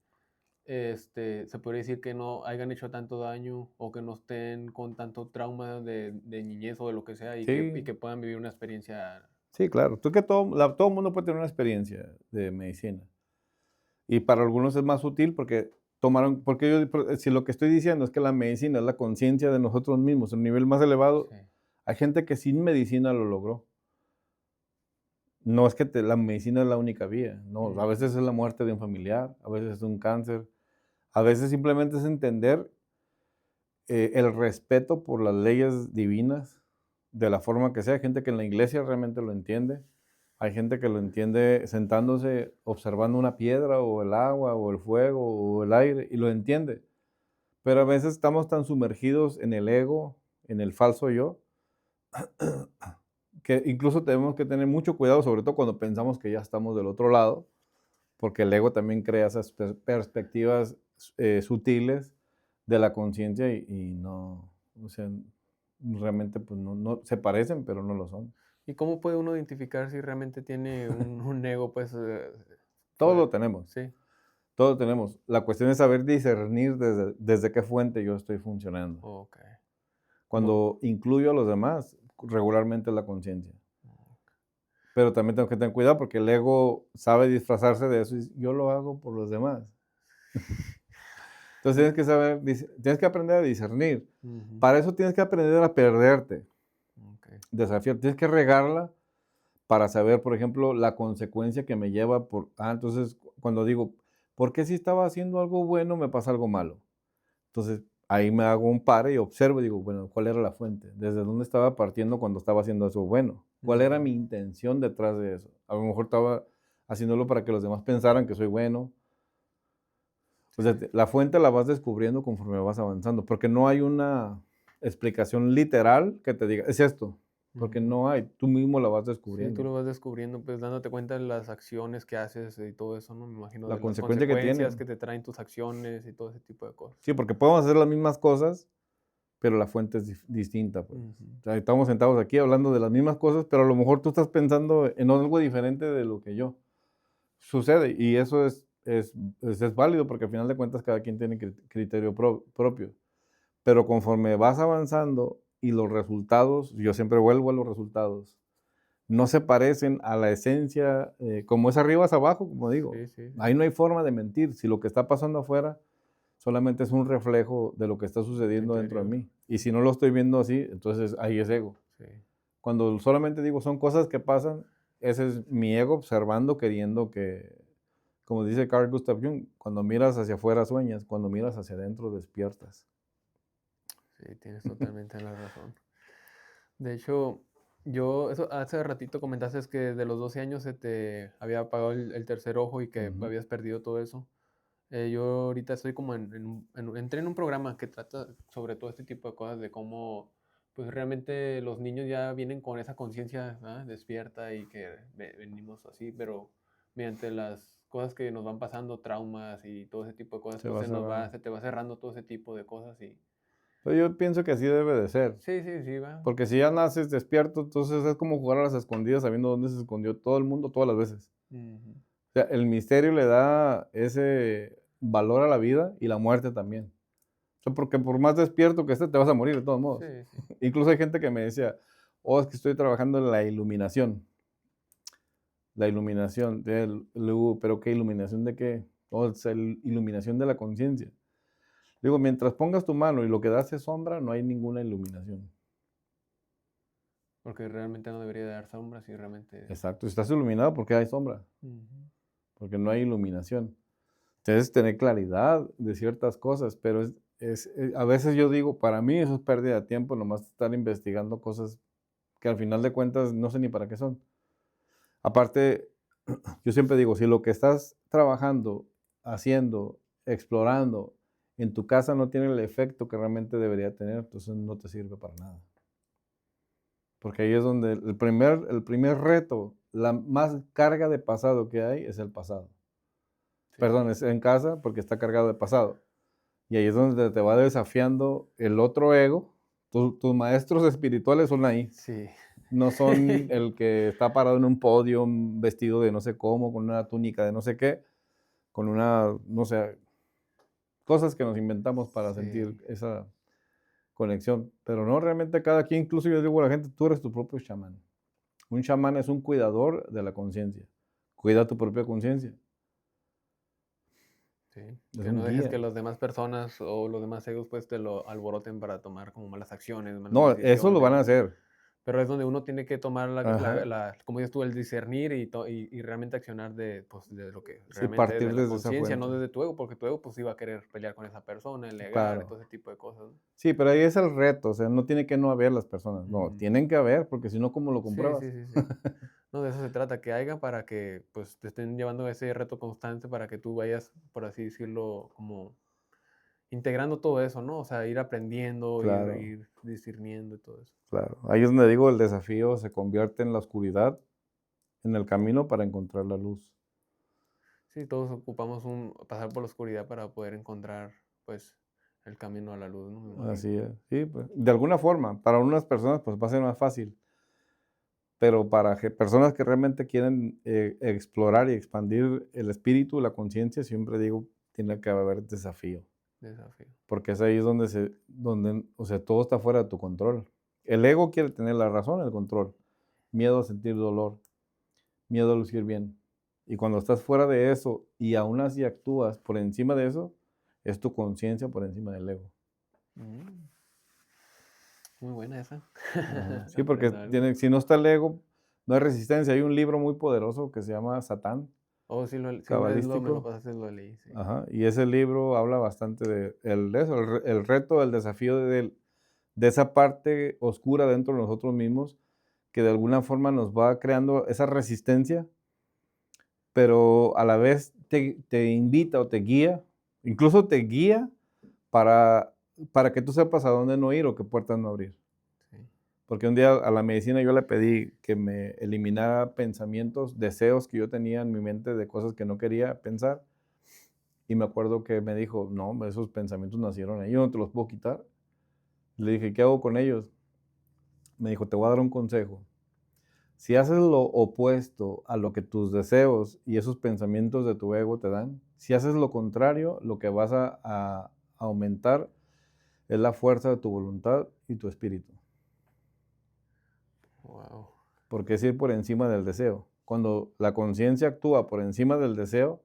se podría decir que no hayan hecho tanto daño, o que no estén con tanto trauma de niñez, o de lo que sea, y Sí, que puedan vivir una experiencia. sí, claro. Tú que todo el mundo puede tener una experiencia de medicina. Y para algunos es más útil porque porque si lo que estoy diciendo es que la medicina es la conciencia de nosotros mismos, un nivel más elevado, Sí. hay gente que sin medicina lo logró. No es que la medicina es la única vía, no, a veces Ujú. es la muerte de un familiar, a veces es un cáncer, a veces simplemente es entender el respeto por las leyes divinas, de la forma que sea. Hay gente que en la iglesia realmente lo entiende. Hay gente que lo entiende sentándose, observando una piedra, o el agua, o el fuego, o el aire, y lo entiende. Pero a veces estamos tan sumergidos en el ego, en el falso yo, que incluso tenemos que tener mucho cuidado, sobre todo cuando pensamos que ya estamos del otro lado, porque el ego también crea esas perspectivas sutiles de la conciencia y no, o sea, realmente pues no se parecen, pero no lo son. ¿Y cómo puede uno identificar si realmente tiene un ego, pues, Todos fue lo tenemos, sí? todos lo tenemos. La cuestión es saber discernir desde qué fuente yo estoy funcionando. Okey. Como Cuando incluyo a los demás, regularmente es la conciencia. Pero también tengo que tener cuidado porque el ego sabe disfrazarse de eso y yo lo hago por los demás. Entonces sí. tienes que saber, tienes que aprender a discernir. Ujú. Para eso tienes que aprender a perderte, Okey. desafiar. Tienes que regarla para saber, por ejemplo, la consecuencia que me lleva entonces cuando digo, ¿por qué si estaba haciendo algo bueno me pasa algo malo? Entonces ahí me hago un pare y observo y digo, bueno, ¿cuál era la fuente? ¿Desde dónde estaba partiendo cuando estaba haciendo eso bueno? ¿Cuál era Ujú. mi intención detrás de eso? A lo mejor estaba haciéndolo para que los demás pensaran que soy bueno. O Sí, sea, la fuente la vas descubriendo conforme vas avanzando, porque no hay una explicación literal que te diga, es esto, porque ujú. no hay, tú mismo la vas Sí, tú descubriendo, lo vas descubriendo, pues, dándote cuenta de las acciones que haces y todo eso, ¿no? Me imagino la de las consecuencia que consecuencias que tienen. te traen tus acciones y todo ese tipo de cosas. Sí, porque podemos hacer las mismas cosas, pero la fuente es distinta, pues. Ujú. O sea, estamos sentados aquí hablando de las mismas cosas, pero a lo mejor tú estás pensando en algo diferente de lo que yo. Sucede, y eso es válido porque al final de cuentas cada quien tiene criterio propio. Pero conforme vas avanzando y los resultados, yo siempre vuelvo a los resultados, no se parecen a la esencia, como es arriba es abajo, como digo. Sí, sí, sí. Ahí no hay forma de mentir. Si lo que está pasando afuera solamente es un reflejo de lo que está De tu sucediendo dentro de interior. mí. Y si no lo estoy viendo así, entonces ahí es ego. Sí. Cuando solamente digo son cosas que pasan, ese es mi ego observando, queriendo que, como dice Carl Gustav Jung, cuando miras hacia afuera sueñas, cuando miras hacia adentro despiertas. Sí, tienes totalmente la razón. De hecho, yo eso hace ratito comentaste que de los 12 años se te había apagado el tercer ojo y que Ujú. habías perdido todo eso. Yo ahorita estoy como entré en un programa que trata sobre todo este tipo de cosas, de cómo pues realmente los niños ya vienen con esa conciencia, ¿ah?, despierta y que venimos así, pero mediante las cosas que nos van pasando, traumas y todo ese tipo de cosas, Se pues va cerrando. se te va cerrando todo ese tipo de cosas y Pero yo pienso que así debe de ser, sí, sí, sí, va. porque si ya naces despierto, entonces es como jugar a las escondidas sabiendo dónde se escondió todo el mundo todas las veces. Ujú. O sea, el misterio le da ese valor a la vida y la muerte también. O sea, porque por más despierto que estés, te vas a morir de todos Sí, modos. sí. Incluso hay gente que me decía, oh, es que estoy trabajando en la iluminación. La iluminación, luego, pero ¿qué iluminación de qué? Oh, es iluminación de la conciencia. Digo, mientras pongas tu mano y lo que das es sombra, no hay ninguna iluminación. Porque realmente no debería de dar sombras y realmente... Exacto, si estás iluminado, ¿por qué hay sombra? Ujú. Porque no hay iluminación. Entonces, tener claridad de ciertas cosas, pero a veces yo digo, para mí eso es pérdida de tiempo, nomás estar investigando cosas que al final de cuentas no sé ni para qué son. Aparte, yo siempre digo, si lo que estás trabajando, haciendo, explorando en tu casa no tiene el efecto que realmente debería tener, entonces no te sirve para nada. Porque ahí es donde el primer reto, la más carga de pasado que hay es el pasado. Sí, Perdón, es en casa porque está cargado de pasado. Y ahí es donde te va desafiando el otro ego. Tus maestros espirituales son ahí. sí. No son el que está parado en un podio, vestido de no sé cómo, con una túnica de no sé qué, con una, no sé, cosas que nos inventamos para sentir Sí. esa conexión. Pero no, realmente cada quien, incluso yo digo a la gente, tú eres tu propio chamán. Un chamán es un cuidador de la conciencia. Cuida tu propia conciencia. Sí, Es que un no dejes guía. que las demás personas o los demás egos pues te lo alboroten para tomar como malas acciones, malas No, eso lo van a decisiones. hacer. Pero es donde uno tiene que tomar Ajá. como dices tú, el discernir y realmente accionar de, pues, de lo que Sí, realmente es partir de la desde esa conciencia, no fuente. desde tu ego, porque tu ego pues iba a querer pelear con esa persona, alegar y Claro. todo ese tipo de cosas, ¿no? Sí, pero ahí es el reto, o sea, no tiene que no haber las personas, no, Ujú. tienen que haber, porque si no, ¿cómo lo Sí, compruebas? sí, sí, sí. No, de eso se trata, que haya para que pues te estén llevando ese reto constante para que tú vayas, por así decirlo, como integrando todo eso, ¿no? O sea, ir aprendiendo, Claro, ir discerniendo y todo eso. claro. Ahí es donde digo, el desafío se convierte en la oscuridad, en el camino para encontrar la luz. Sí, todos ocupamos pasar por la oscuridad para poder encontrar, pues, el camino a la luz, ¿no? Me imagino. Así es. Sí, pues, de alguna forma, para unas personas, pues, va a ser más fácil, pero para personas que realmente quieren, explorar y expandir el espíritu, la conciencia, siempre digo, tiene que haber desafío. Desafío. Porque es ahí donde o sea, todo está fuera de tu control. El ego quiere tener la razón, el control. Miedo a sentir dolor, miedo a lucir bien. Y cuando estás fuera de eso y aún así actúas por encima de eso, es tu conciencia por encima del ego. Mm, muy buena esa. Ajá. Sí, porque Aprendo algo. si no está el ego, no hay resistencia. Hay un libro muy poderoso que se llama Satán, Oh, sí, sí, una vez me lo cabalístico. pasaste, lo leí, sí. Ajá. Y ese libro habla bastante de eso, el reto, el desafío de esa parte oscura dentro de nosotros mismos que de alguna forma nos va creando esa resistencia, pero a la vez te invita o te guía, incluso te guía para, para que tú sepas a dónde no ir o qué puertas no abrir. Sí. Porque un día a la medicina yo le pedí que me eliminara pensamientos, deseos que yo tenía en mi mente de cosas que no quería pensar. Y me acuerdo que me dijo, no, esos pensamientos nacieron ahí, yo no te los puedo quitar. Le dije, ¿qué hago con ellos? Me dijo, te voy a dar un consejo. Si haces lo opuesto a lo que tus deseos y esos pensamientos de tu ego te dan, si haces lo contrario, lo que vas a aumentar es la fuerza de tu voluntad y tu espíritu. Wow. Porque es ir por encima del deseo. Cuando la conciencia actúa por encima del deseo,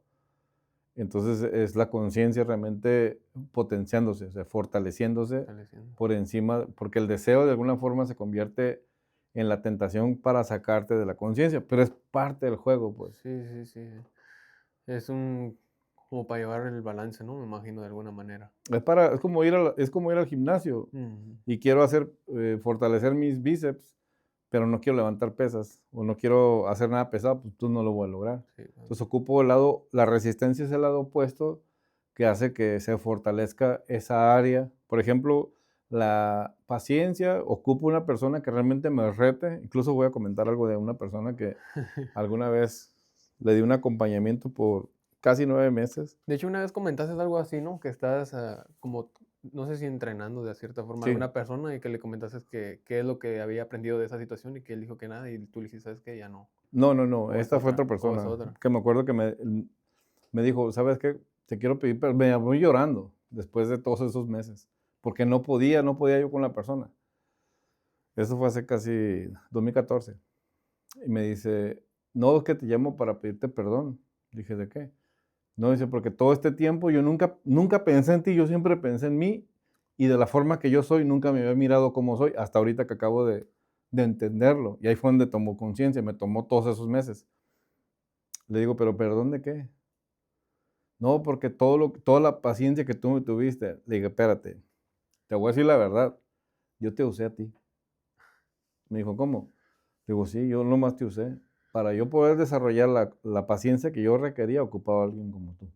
entonces es la conciencia realmente potenciándose, o sea, fortaleciéndose Fortaleciendo. por encima, porque el deseo de alguna forma se convierte en la tentación para sacarte de la conciencia, pero es parte del juego, pues. Sí, sí, sí. Es como para llevar el balance, ¿no? Me imagino de alguna manera. Es como ir al gimnasio Ujú. y quiero fortalecer mis bíceps, pero no quiero levantar pesas o no quiero hacer nada pesado, pues tú no lo voy a lograr. Sí, Entonces ocupo la resistencia es el lado opuesto que hace que se fortalezca esa área. Por ejemplo, la paciencia ocupa una persona que realmente me rete. Incluso voy a comentar algo de una persona que alguna vez le di un acompañamiento por casi 9 meses. De hecho, una vez comentaste algo así, ¿no? Que estás como, no sé si entrenando de cierta forma a Sí, alguna persona y que le comentaste que qué es lo que había aprendido de esa situación y que él dijo que nada y tú le dijiste, ¿sabes qué? Ya no. no, O es esta fue otra otra, o es persona otra. que me acuerdo que me dijo, ¿sabes qué? Te quiero pedir, pero me voy llorando después de todos esos meses, porque no podía yo con la persona. Eso fue hace casi 2014. Y me dice, no, es que te llamo para pedirte perdón. Dije, ¿de qué? No, dice, porque todo este tiempo yo nunca pensé en ti, yo siempre pensé en mí y de la forma que yo soy, nunca me había mirado como soy, hasta ahorita que acabo de entenderlo. Y ahí fue donde tomó conciencia, me tomó todos esos meses. Le digo, ¿pero perdón de qué? No, porque toda la paciencia que tú me tuviste. Le dije, espérate, te voy a decir la verdad, yo te usé a ti. Me dijo, ¿cómo? Digo, sí, yo nomás te usé. Para yo poder desarrollar la paciencia que yo requería, ocupaba a alguien como tú.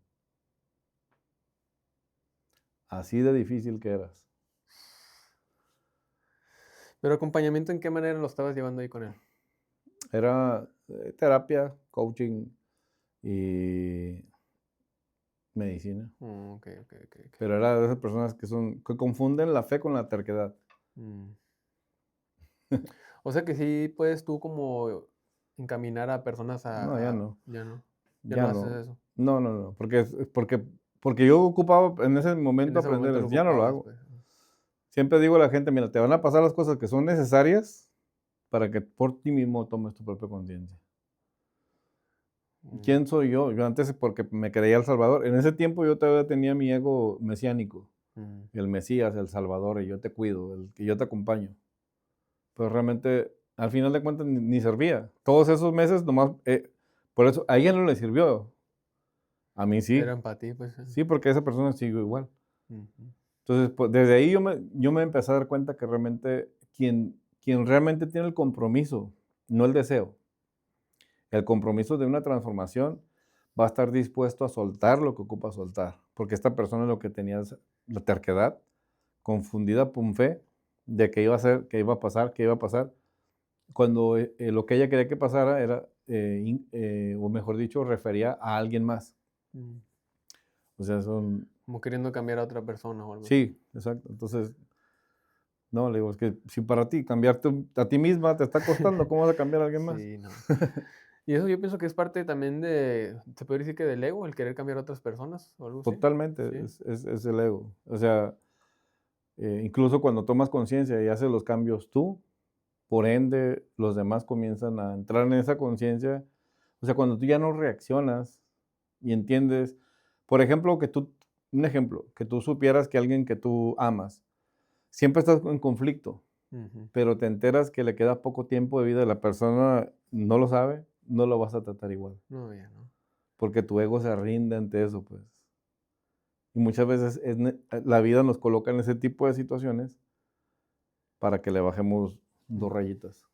Así de difícil que eras. Pero acompañamiento, ¿en qué manera lo estabas llevando ahí con él? Era terapia, coaching y medicina. Ok, ok, ok, ok. Pero era de esas personas que confunden la fe con la terquedad. Mm. O sea que sí puedes tú como encaminar a personas No, ya a no. ya no Ya haces no. eso. No. Porque yo ocupaba en ese En momento ese momento aprender. lo Ya no lo ocupabas, hago. pues. Siempre digo a la gente, mira, te van a pasar las cosas que son necesarias para que por ti mismo tomes tu propia conciencia. Mm, ¿Quién soy yo? Yo antes porque me creía el Salvador. En ese tiempo yo todavía tenía mi ego mesiánico, mm. el Mesías, el Salvador, y yo te cuido, el que yo te acompaño. Pero realmente, al final de cuentas, ni servía. Todos esos meses nomás, por eso, a ella no le sirvió. A mí sí. Eran para ti, pues. Sí, porque esa persona siguió igual. Ujú. Entonces, pues, desde ahí yo me empecé a dar cuenta que realmente quien realmente tiene el compromiso, no el deseo, el compromiso de una transformación, va a estar dispuesto a soltar lo que ocupa soltar. Porque esta persona lo que tenía es la terquedad, confundida por fe, de que iba a ser, que iba a pasar, que iba a pasar, cuando lo que ella quería que pasara era, o mejor dicho, refería a alguien más. Mm. O sea, Como queriendo cambiar a otra persona o algo así. sí, exacto. Entonces, no, le digo, es que si para ti cambiarte a ti misma te está costando, ¿cómo vas a cambiar a alguien más? Sí, no. Y eso yo pienso que es parte también de, se puede decir que del ego, el querer cambiar a otras personas o algo así. Totalmente, Sí. es el ego. O sea, incluso cuando tomas conciencia y haces los cambios tú, por ende, los demás comienzan a entrar en esa conciencia. O sea, cuando tú ya no reaccionas y entiendes, por ejemplo, un ejemplo, que tú supieras que alguien que tú amas, siempre estás en conflicto, Ujú. pero te enteras que le queda poco tiempo de vida y la persona no lo sabe, no lo vas a tratar igual, No, ya no. porque tu ego se rinde ante eso, pues. Y muchas veces la vida nos coloca en ese tipo de situaciones para que le bajemos 2 Mm. rayitas.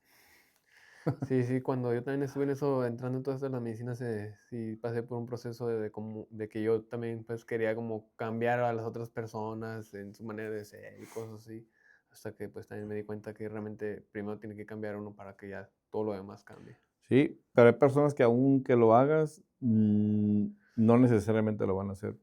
Sí, sí, cuando yo también estuve en eso, entrando en todo esto de la medicina, sí pasé por un proceso como, de que yo también pues quería como cambiar a las otras personas en su manera de ser y cosas así, hasta que pues también me di cuenta que realmente primero tiene que cambiar uno para que ya todo lo demás cambie. Sí, pero hay personas que aunque lo hagas, no necesariamente lo van a hacer.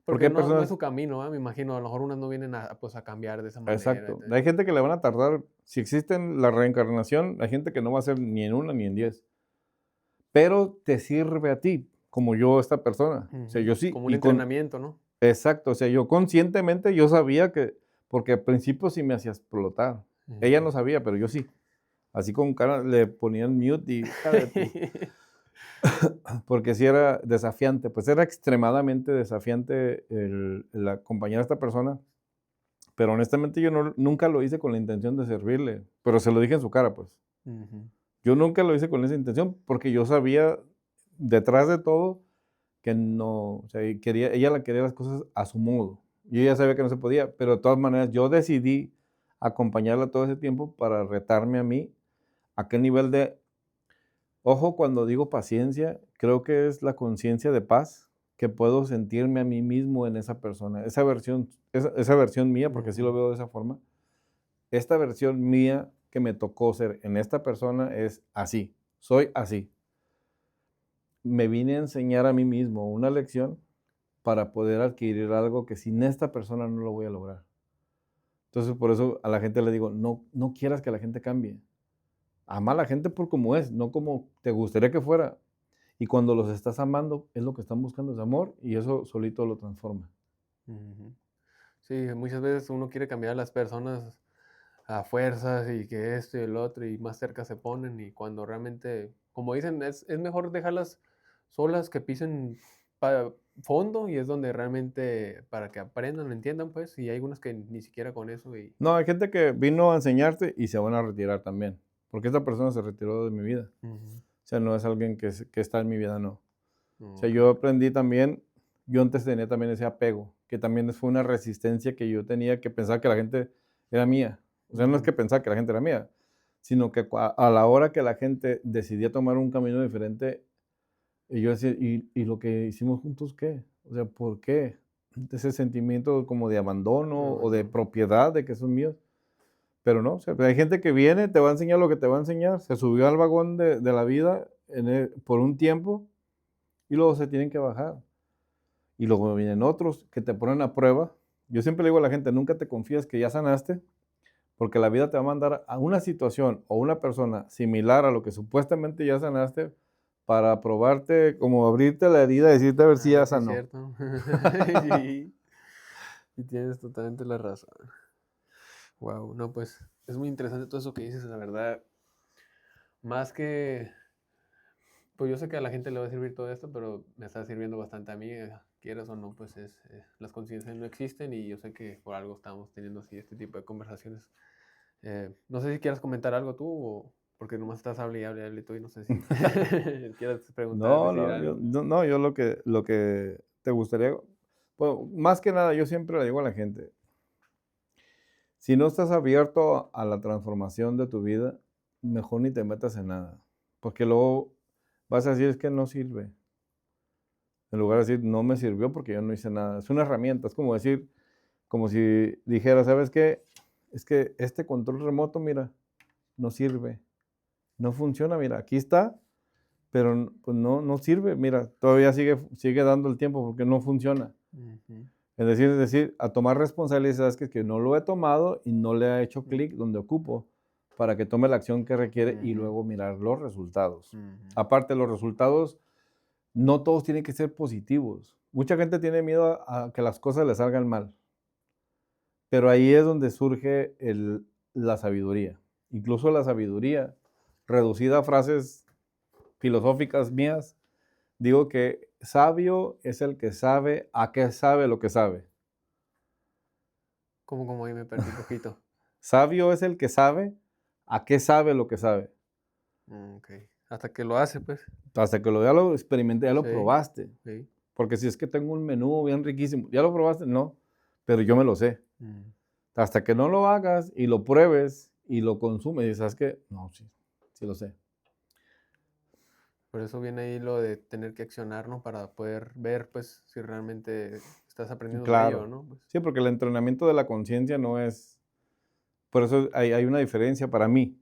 Porque Porque hay no es personas su camino, me imagino, a lo mejor unas no vienen pues a cambiar de esa manera. exacto. Hay gente que le van a tardar, si existen la reencarnación, hay gente que no va a ser ni en una ni en 10, pero te sirve a ti, como yo esta persona. O sea, Ujú. yo sí, Como un entrenamiento, ¿no? exacto, o sea, yo conscientemente yo sabía que, porque al principio sí me hacía explotar. Ella Ujú. no sabía, pero yo sí. Así con cara le ponían mute y hija de tu porque sí era desafiante, pues era extremadamente desafiante el acompañar a esta persona, pero honestamente yo nunca lo hice con la intención de servirle, pero se lo dije en su cara, pues. Ujú. Yo nunca lo hice con esa intención porque yo sabía detrás de todo que no, o sea, ella quería las cosas a su modo. Y ella sabía que no se podía, pero de todas maneras yo decidí acompañarla todo ese tiempo para retarme a mí a qué nivel de. Ojo, cuando digo paciencia, creo que es la conciencia de paz que puedo sentirme a mí mismo en esa persona. Esa versión mía, porque sí lo veo de esa forma, esta versión mía que me tocó ser en esta persona es así, soy así. Me vine a enseñar a mí mismo una lección para poder adquirir algo que sin esta persona no lo voy a lograr. Entonces, por eso a la gente le digo, no quieras que la gente cambie. Ama a la gente por como es, no como te gustaría que fuera. Y cuando los estás amando, es lo que están buscando, es amor, y eso solito lo transforma. Ujú. Sí, muchas veces uno quiere cambiar a las personas a fuerzas y que esto y el otro y más cerca se ponen y cuando realmente, como dicen, es mejor dejarlas solas que pisen fondo y es donde realmente para que aprendan, entiendan pues, y hay algunas que ni siquiera con eso y... No, hay gente que vino a enseñarte y se van a retirar también, porque esta persona se retiró de mi vida. Ujú. O sea, no es alguien que está en mi vida, no. O sea, Ok. yo aprendí también, yo antes tenía también ese apego, que también fue una resistencia que yo tenía, que pensaba que la gente era mía. O sea, no es Ujú. que pensaba que la gente era mía, sino que a la hora que la gente decidía tomar un camino diferente, y yo decía, ¿y lo que hicimos juntos qué? O sea, ¿por qué? Ese sentimiento como de abandono o de Ujú. propiedad, de que son míos. Pero no, o sea, hay gente que viene, te va a enseñar lo que te va a enseñar, se subió al vagón de la vida por un tiempo y luego se tienen que bajar. Y luego vienen otros que te ponen a prueba. Yo siempre le digo a la gente, nunca te confíes que ya sanaste, porque la vida te va a mandar a una situación o una persona similar a lo que supuestamente ya sanaste para probarte, como abrirte la herida y decirte a ver si Ah, ya sí, es sanó. cierto. Sí, y tienes totalmente la razón. Wow, no, pues es muy interesante todo eso que dices, la verdad. Más que, pues yo sé que a la gente le va a servir todo esto, pero me está sirviendo bastante a mí, quieras o no, pues es, las conciencias no existen y yo sé que por algo estamos teniendo así este tipo de conversaciones. No sé si quieras comentar algo tú, o, porque nomás estás hable y tú y no sé si quieras preguntar, No, decir no, yo, algo. no, no, yo lo que te gustaría, bueno, más que nada, yo siempre le digo a la gente, si no estás abierto a la transformación de tu vida, mejor ni te metas en nada, porque luego vas a decir es que no sirve, en lugar de decir no me sirvió porque yo no hice nada. Es una herramienta, es como decir, como si dijera, ¿sabes qué? Es que este control remoto, mira, no sirve, no funciona, mira, aquí está, pero pues no sirve, mira, todavía sigue dando el tiempo porque no funciona. Ujú, Es decir, a tomar responsabilidades que no lo he tomado y no le ha hecho ujú, clic donde ocupo para que tome la acción que requiere y ujú, luego mirar los resultados. ujú, Aparte, los resultados no todos tienen que ser positivos. Mucha gente tiene miedo a que las cosas le salgan mal, pero ahí es donde surge la sabiduría. Incluso la sabiduría, reducida a frases filosóficas mías, digo que sabio es el que sabe a qué sabe lo que sabe. como ahí me perdí un poquito. Sabio es el que sabe a qué sabe lo que sabe. Ok. Hasta que lo hace, pues. Hasta que ya lo experimenté, ya lo Sí, probaste. sí. Porque si es que tengo un menú bien riquísimo, ¿ya lo probaste? No, pero yo me lo sé. Mm. Hasta que no lo hagas y lo pruebes y lo consumes, y sabes que, no, sí, sí lo sé. Por eso viene ahí lo de tener que accionar, ¿no? Para poder ver, pues, si realmente estás aprendiendo de ello, Claro. ¿no? Pues, Sí, porque el entrenamiento de la conciencia no es, por eso hay una diferencia para mí.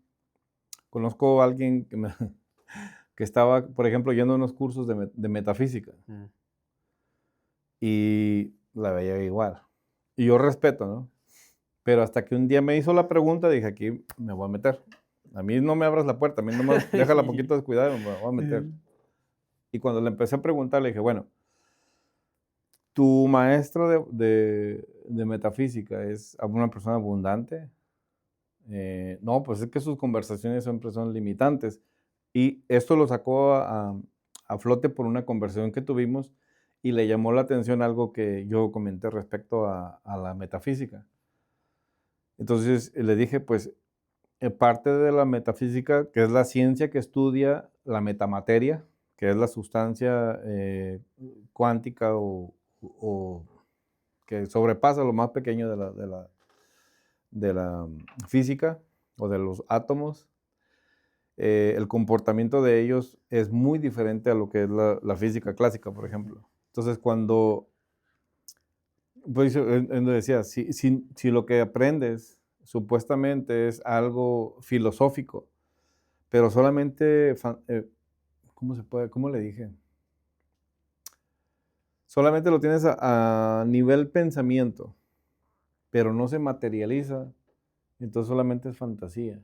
Conozco a alguien que estaba, por ejemplo, yendo a unos cursos de metafísica mm, y la veía igual. Y yo respeto, ¿no? Pero hasta que un día me hizo la pregunta, dije, aquí me voy a meter. A mí no me abras la puerta, a mí nomás déjala poquito descuidada y me voy a meter. Y cuando le empecé a preguntar, le dije, bueno, ¿tu maestro de metafísica es una persona abundante? No, pues es que sus conversaciones siempre son limitantes. Y esto lo sacó a flote por una conversación que tuvimos y le llamó la atención algo que yo comenté respecto a la metafísica. Entonces le dije, pues parte de la metafísica, que es la ciencia que estudia la metamateria, que es la sustancia cuántica o que sobrepasa lo más pequeño de la física o de los átomos. El comportamiento de ellos es muy diferente a lo que es la física clásica, por ejemplo. Entonces, cuando, pues él decía, si lo que aprendes supuestamente es algo filosófico, pero solamente, ¿cómo le dije? Solamente lo tienes a nivel pensamiento, pero no se materializa, entonces solamente es fantasía.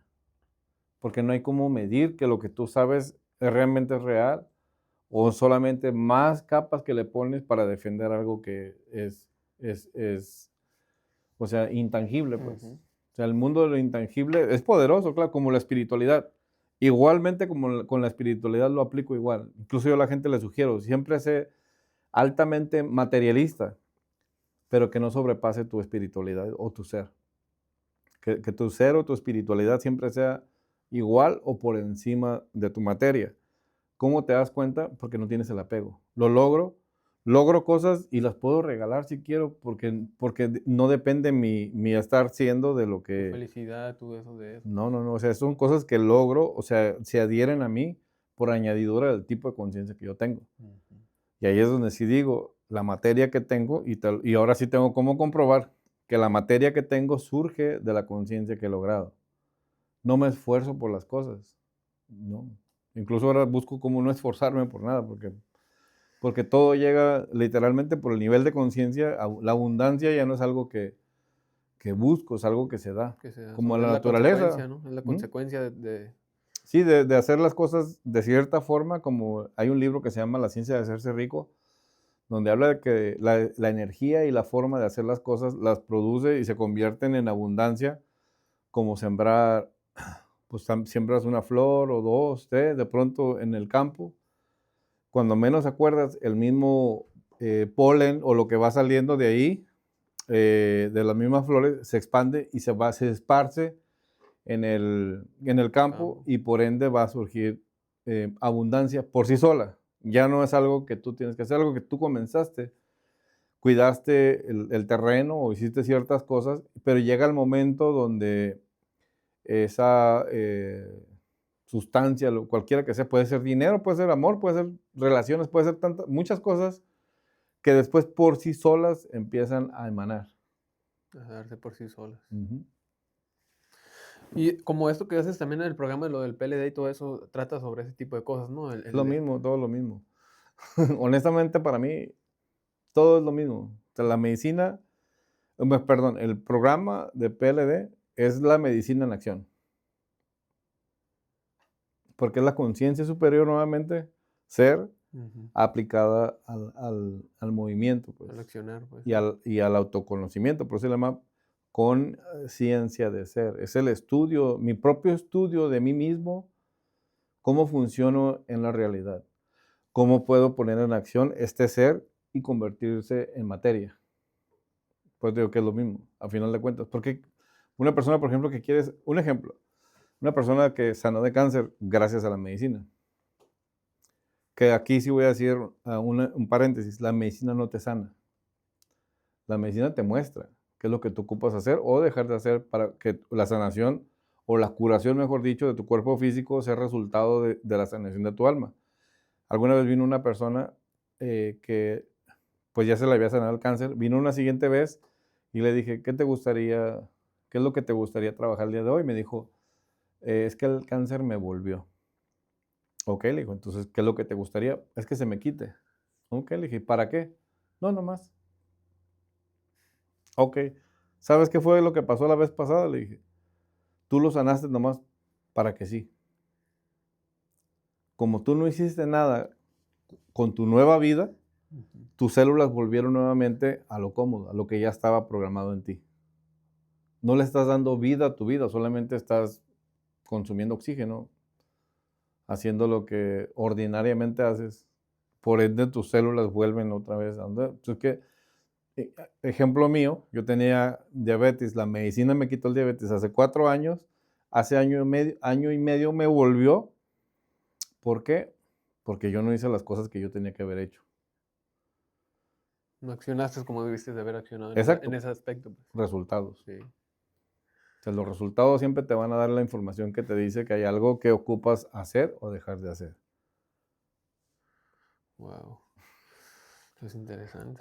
Porque no hay cómo medir que lo que tú sabes realmente es real o solamente más capas que le pones para defender algo que es o sea, intangible, pues. Ujú. O sea, el mundo de lo intangible es poderoso, claro, como la espiritualidad. Igualmente como con la espiritualidad lo aplico igual. Incluso yo a la gente le sugiero, siempre sé altamente materialista, pero que no sobrepase tu espiritualidad o tu ser. Que tu ser o tu espiritualidad siempre sea igual o por encima de tu materia. ¿Cómo te das cuenta? Porque no tienes el apego. Logro cosas y las puedo regalar si quiero, porque no depende mi estar siendo de lo Tu que... felicidad, tú eso de eso, No, pues. no, no, o sea, son cosas que logro, o sea, se adhieren a mí por añadidura del tipo de conciencia que yo tengo. Ujú. Y ahí es donde sí digo, la materia que tengo, y ahora sí tengo cómo comprobar que la materia que tengo surge de la conciencia que he logrado. No me esfuerzo por las cosas, no. Incluso ahora busco cómo no esforzarme por nada, porque todo llega literalmente por el nivel de conciencia. La abundancia ya no es algo que busco, es algo que se da, Que sea como solo, es la la consecuencia, naturaleza. ¿no? Es la ¿Mm? consecuencia de Sí, de hacer las cosas de cierta forma, como hay un libro que se llama La ciencia de hacerse rico, donde habla de que la energía y la forma de hacer las cosas las produce y se convierten en abundancia, como sembrar, pues siembras una flor o dos, tres, de pronto en el campo, cuando menos acuerdas, el mismo polen o lo que va saliendo de ahí, de las mismas flores, se expande y se esparce en el campo campo. y por ende va a surgir abundancia por sí sola. Ya no es algo que tú tienes que hacer, algo que tú comenzaste, cuidaste el terreno o hiciste ciertas cosas, pero llega el momento donde esa sustancia, cualquiera que sea, puede ser dinero, puede ser amor, puede ser relaciones, puede ser muchas cosas que después por sí solas empiezan a emanar. A darse por sí solas. Ujú. Y como esto que haces también en el programa, lo del PLD y todo eso, trata sobre ese tipo de cosas, ¿no? Es lo mismo, todo lo mismo. Honestamente, para mí, todo es lo mismo. O sea, la medicina, perdón, el programa de PLD es la medicina en acción, porque es la conciencia superior nuevamente, ser Ujú. aplicada al movimiento, pues, Al accionar, pues, y sí. al autoconocimiento, por eso se llama con ciencia de ser. Es el estudio, mi propio estudio de mí mismo, cómo funciono en la realidad, cómo puedo poner en acción este ser y convertirse en materia. Pues digo que es lo mismo, a final de cuentas. Porque una persona, por ejemplo, un ejemplo, una persona que sanó de cáncer gracias a la medicina, que aquí sí voy a decir un paréntesis, la medicina no te sana, la medicina te muestra qué es lo que tú ocupas hacer o dejar de hacer para que la sanación o la curación, mejor dicho, de tu cuerpo físico sea resultado de la sanación de tu alma. Alguna vez vino una persona que pues ya se le había sanado el cáncer, vino una siguiente vez y le dije, ¿qué es lo que te gustaría trabajar el día de hoy? Me dijo, es que el cáncer me volvió. Ok, le digo, entonces, ¿qué es lo que te gustaría? Es que se me quite. Ok, le dije, ¿para qué? No, nomás. Ok, ¿sabes qué fue lo que pasó la vez pasada? Le dije, tú lo sanaste nomás para que sí. Como tú no hiciste nada con tu nueva vida, Ujú. tus células volvieron nuevamente a lo cómodo, a lo que ya estaba programado en ti. No le estás dando vida a tu vida, solamente estás consumiendo oxígeno, haciendo lo que ordinariamente haces. Por ende, tus células vuelven otra vez a donde. Entonces, ejemplo mío, yo tenía diabetes, la medicina me quitó el diabetes hace 4 años, hace año y medio me volvió. ¿Por qué? Porque yo no hice las cosas que yo tenía que haber hecho. No accionaste como debiste de haber accionado en Exacto, ese aspecto, pues. resultados. Sí. O sea, los resultados siempre te van a dar la información que te dice que hay algo que ocupas hacer o dejar de hacer. Wow. Es interesante.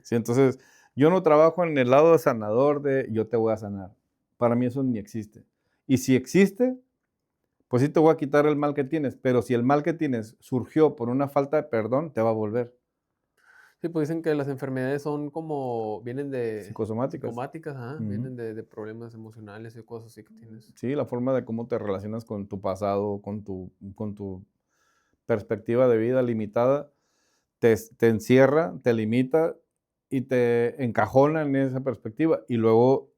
Sí, entonces, yo no trabajo en el lado sanador de yo te voy a sanar. Para mí eso ni existe. Y si existe, pues sí te voy a quitar el mal que tienes, pero si el mal que tienes surgió por una falta de perdón, te va a volver. Sí, pues dicen que las enfermedades son como vienen de Psicosomáticas. psicomáticas, ajá, Ujú. vienen de problemas emocionales y cosas así que tienes. Sí, la forma de cómo te relacionas con tu pasado, con tu perspectiva de vida limitada, te encierra, te limita y te encajona en esa perspectiva. Y luego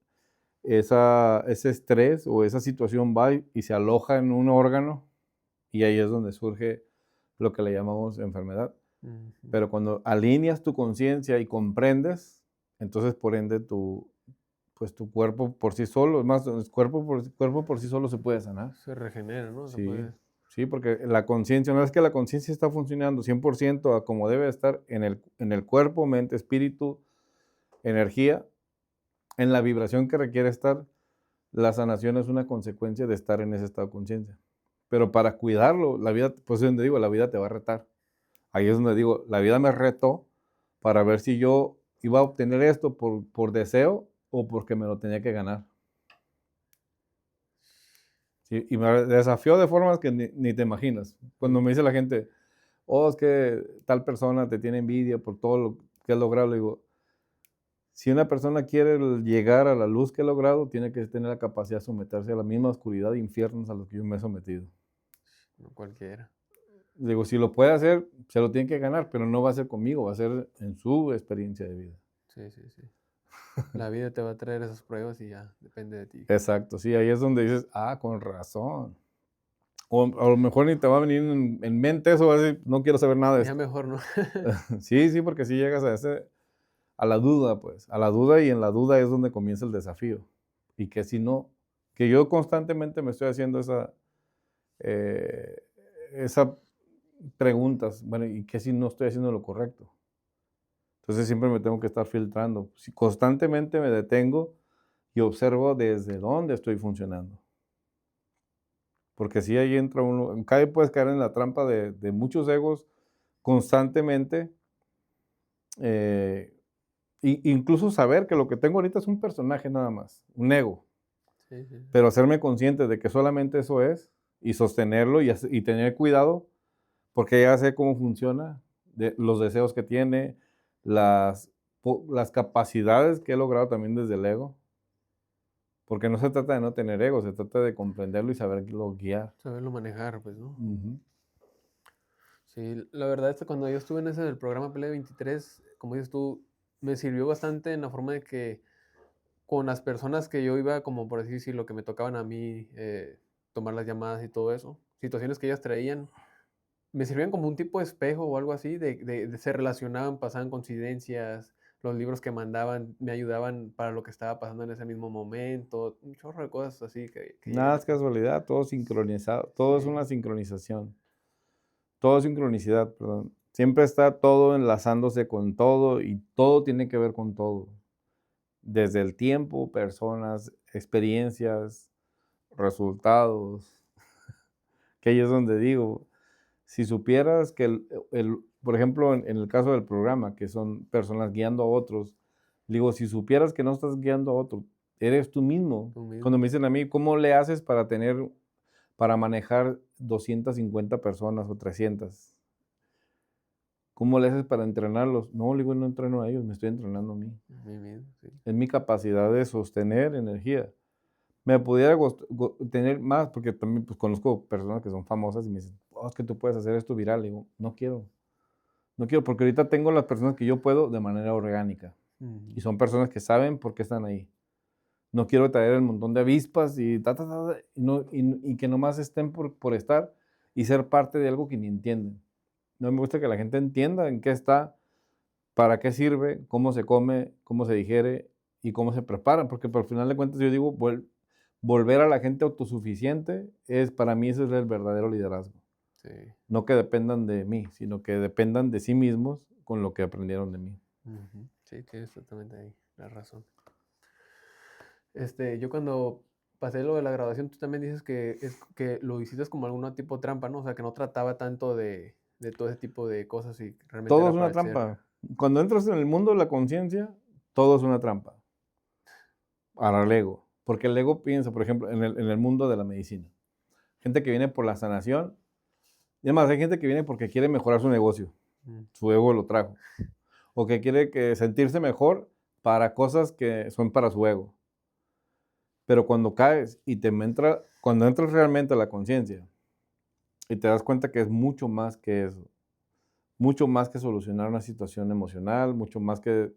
ese estrés o esa situación va y se aloja en un órgano y ahí es donde surge lo que le llamamos enfermedad. Ujú. Pero cuando alineas tu conciencia y comprendes, entonces por ende pues tu cuerpo por sí solo, es más, el cuerpo por sí solo se puede sanar. Se regenera, ¿no? Se Sí, puede. sí, porque la conciencia, una vez que la conciencia está funcionando 100% a como debe estar en el cuerpo, mente, espíritu, energía, en la vibración que requiere estar, la sanación es una consecuencia de estar en ese estado de conciencia. Pero para cuidarlo, la vida, pues es donde digo, la vida te va a retar. Ahí es donde digo, la vida me retó para ver si yo iba a obtener esto por deseo o porque me lo tenía que ganar. Sí, y me desafió de formas que ni te imaginas. Cuando Mm. me dice la gente, oh, es que tal persona te tiene envidia por todo lo que has logrado, le digo, si una persona quiere llegar a la luz que he logrado, tiene que tener la capacidad de someterse a la misma oscuridad e infiernos a los que yo me he sometido. No cualquiera. Digo, si lo puede hacer, se lo tiene que ganar, pero no va a ser conmigo, va a ser en su experiencia de vida. Sí, sí, sí. La vida te va a traer esas pruebas y ya depende de ti. Exacto, sí, ahí es donde dices, ah, con razón. O a lo mejor ni te va a venir en mente eso, vas a decir, no quiero saber nada de Ya esto. mejor, ¿no? Sí, sí, porque si llegas a la duda, pues, a la duda y en la duda es donde comienza el desafío. Y que si no, que yo constantemente me estoy haciendo eh, esa preguntas, bueno, ¿y qué si no estoy haciendo lo correcto? Entonces siempre me tengo que estar filtrando. Si constantemente me detengo y observo desde dónde estoy funcionando. Porque si ahí entra uno, puedes caer en la trampa de muchos egos constantemente, eh, incluso saber que lo que tengo ahorita es un personaje nada más, un ego, Sí, sí, sí. pero hacerme consciente de que solamente eso es y sostenerlo y tener cuidado porque ya sé cómo funciona, los deseos que tiene, las capacidades que he logrado también desde el ego, porque no se trata de no tener ego, se trata de comprenderlo y saberlo guiar. Saberlo manejar, pues, ¿no? Ujú. Sí, la verdad es que cuando yo estuve en ese del programa Pelea 23, como dices tú, me sirvió bastante en la forma de que con las personas que yo iba, como por así decirlo, que me tocaban a mí tomar las llamadas y todo eso, situaciones que ellas traían, me servían como un tipo de espejo o algo así, se relacionaban, pasaban coincidencias, los libros que mandaban me ayudaban para lo que estaba pasando en ese mismo momento, un chorro de cosas así que Nada llegan es a pasar. casualidad, todo sincronizado, todo es una Sí, sincronización, todo es sincronicidad, perdón. Siempre está todo enlazándose con todo y todo tiene que ver con todo. Desde el tiempo, personas, experiencias, resultados, que ahí es donde digo, si supieras que por ejemplo, en el caso del programa, que son personas guiando a otros, digo, si supieras que no estás guiando a otro, eres tú mismo. tú Cuando mismo. me dicen a mí, ¿cómo le haces para manejar 250 personas o 300? ¿Cómo le haces para entrenarlos? No, le digo, no entreno a ellos, me estoy entrenando a mí. A mí mismo, sí. Es mi capacidad de sostener energía. Me pudiera tener más, porque también pues, conozco personas que son famosas y me dicen, oh, es que tú puedes hacer esto viral. Le digo, no quiero. No quiero, porque ahorita tengo las personas que yo puedo de manera orgánica. Ujú. Y son personas que saben por qué están ahí. No quiero traer el montón de avispas y, y que nomás estén por estar y ser parte de algo que ni entienden. No me gusta que la gente entienda en qué está, para qué sirve, cómo se come, cómo se digiere y cómo se prepara. Porque por final de cuentas yo digo, volver a la gente autosuficiente para mí ese es el verdadero liderazgo. Sí. No que dependan de mí, sino que dependan de sí mismos con lo que aprendieron de mí. Ujú. Sí, tienes totalmente ahí la razón. Yo cuando pasé lo de la graduación, tú también dices que lo hiciste como alguna tipo trampa, ¿no? O sea, que no trataba tanto de todo ese tipo de cosas y realmente Todo era es una para ser... trampa. Cuando entras en el mundo de la conciencia, todo es una trampa. Para el ego. Porque el ego piensa, por ejemplo, en el mundo de la medicina. Gente que viene por la sanación. Y además, hay gente que viene porque quiere mejorar su negocio. Mm, Su ego lo trajo. O que quiere sentirse mejor para cosas que son para su ego. Pero cuando caes y cuando entras realmente a la conciencia y te das cuenta que es mucho más que eso, mucho más que solucionar una situación emocional, mucho más que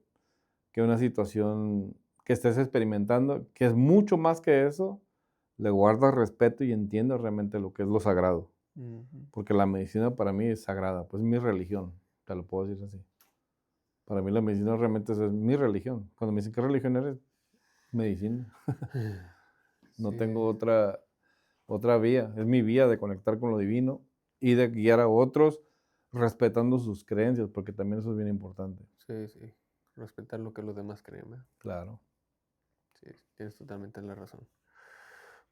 una situación que estés experimentando, que es mucho más que eso, le guardas respeto y entiendes realmente lo que es lo sagrado. ujú. Porque la medicina para mí es sagrada, pues es mi religión, te lo puedo decir así. Para mí la medicina realmente es mi religión. Cuando me dicen, ¿qué religión eres? Medicina. No Sí, tengo otra vía. Es mi vía de conectar con lo divino y de guiar a otros respetando sus creencias, porque también eso es bien importante. sí, sí. Respetar lo que los demás creen, ¿verdad? Claro. Sí, tienes totalmente la razón.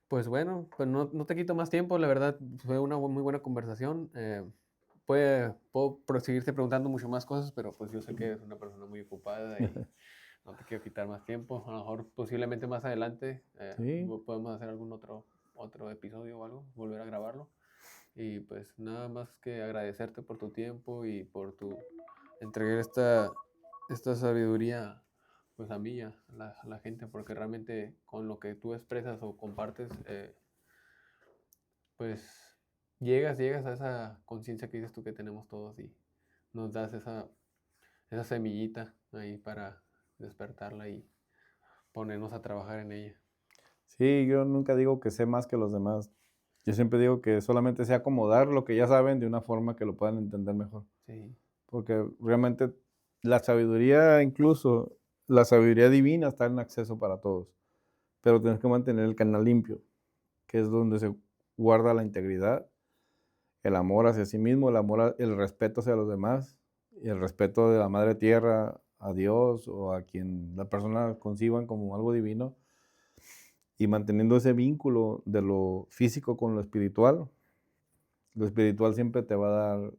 Pues bueno, pues no te quito más tiempo, la verdad fue una muy buena conversación. Puedo seguirte preguntando mucho más cosas, pero pues yo sé que eres una persona muy ocupada y no te quiero quitar más tiempo. A lo mejor posiblemente más adelante Sí. podemos hacer algún otro episodio o algo, volver a grabarlo. Y pues nada más que agradecerte por tu tiempo y por tu entregar esta sabiduría pues a mí, a la gente, porque realmente con lo que tú expresas o compartes, pues llegas a esa conciencia que dices tú que tenemos todos y nos das esa semillita ahí para despertarla y ponernos a trabajar en ella. Sí, yo nunca digo que sé más que los demás. Yo siempre digo que solamente sé acomodar lo que ya saben de una forma que lo puedan entender mejor. Sí, Porque realmente la sabiduría, incluso la sabiduría divina está en acceso para todos. Pero tienes que mantener el canal limpio, que es donde se guarda la integridad, el amor hacia sí mismo, el respeto hacia los demás y el respeto de la madre tierra a Dios o a quien la persona conciban como algo divino y manteniendo ese vínculo de lo físico con lo espiritual siempre te va a dar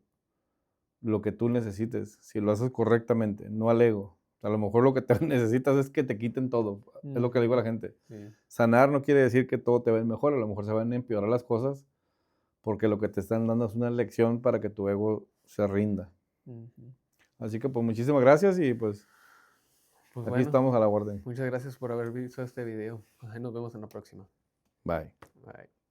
lo que tú necesites, si lo haces correctamente, no al ego. A lo mejor lo que te necesitas es que te quiten todo, es lo que le digo a la gente. sí. Sanar no quiere decir que todo te va a ir mejor, a lo mejor se van a empeorar las cosas porque lo que te están dando es una lección para que tu ego se rinda. Ujú. Así que pues muchísimas gracias y pues Pues aquí bueno, estamos a la orden. muchas gracias por haber visto este video. Ahí nos vemos en la próxima. Bye. Bye.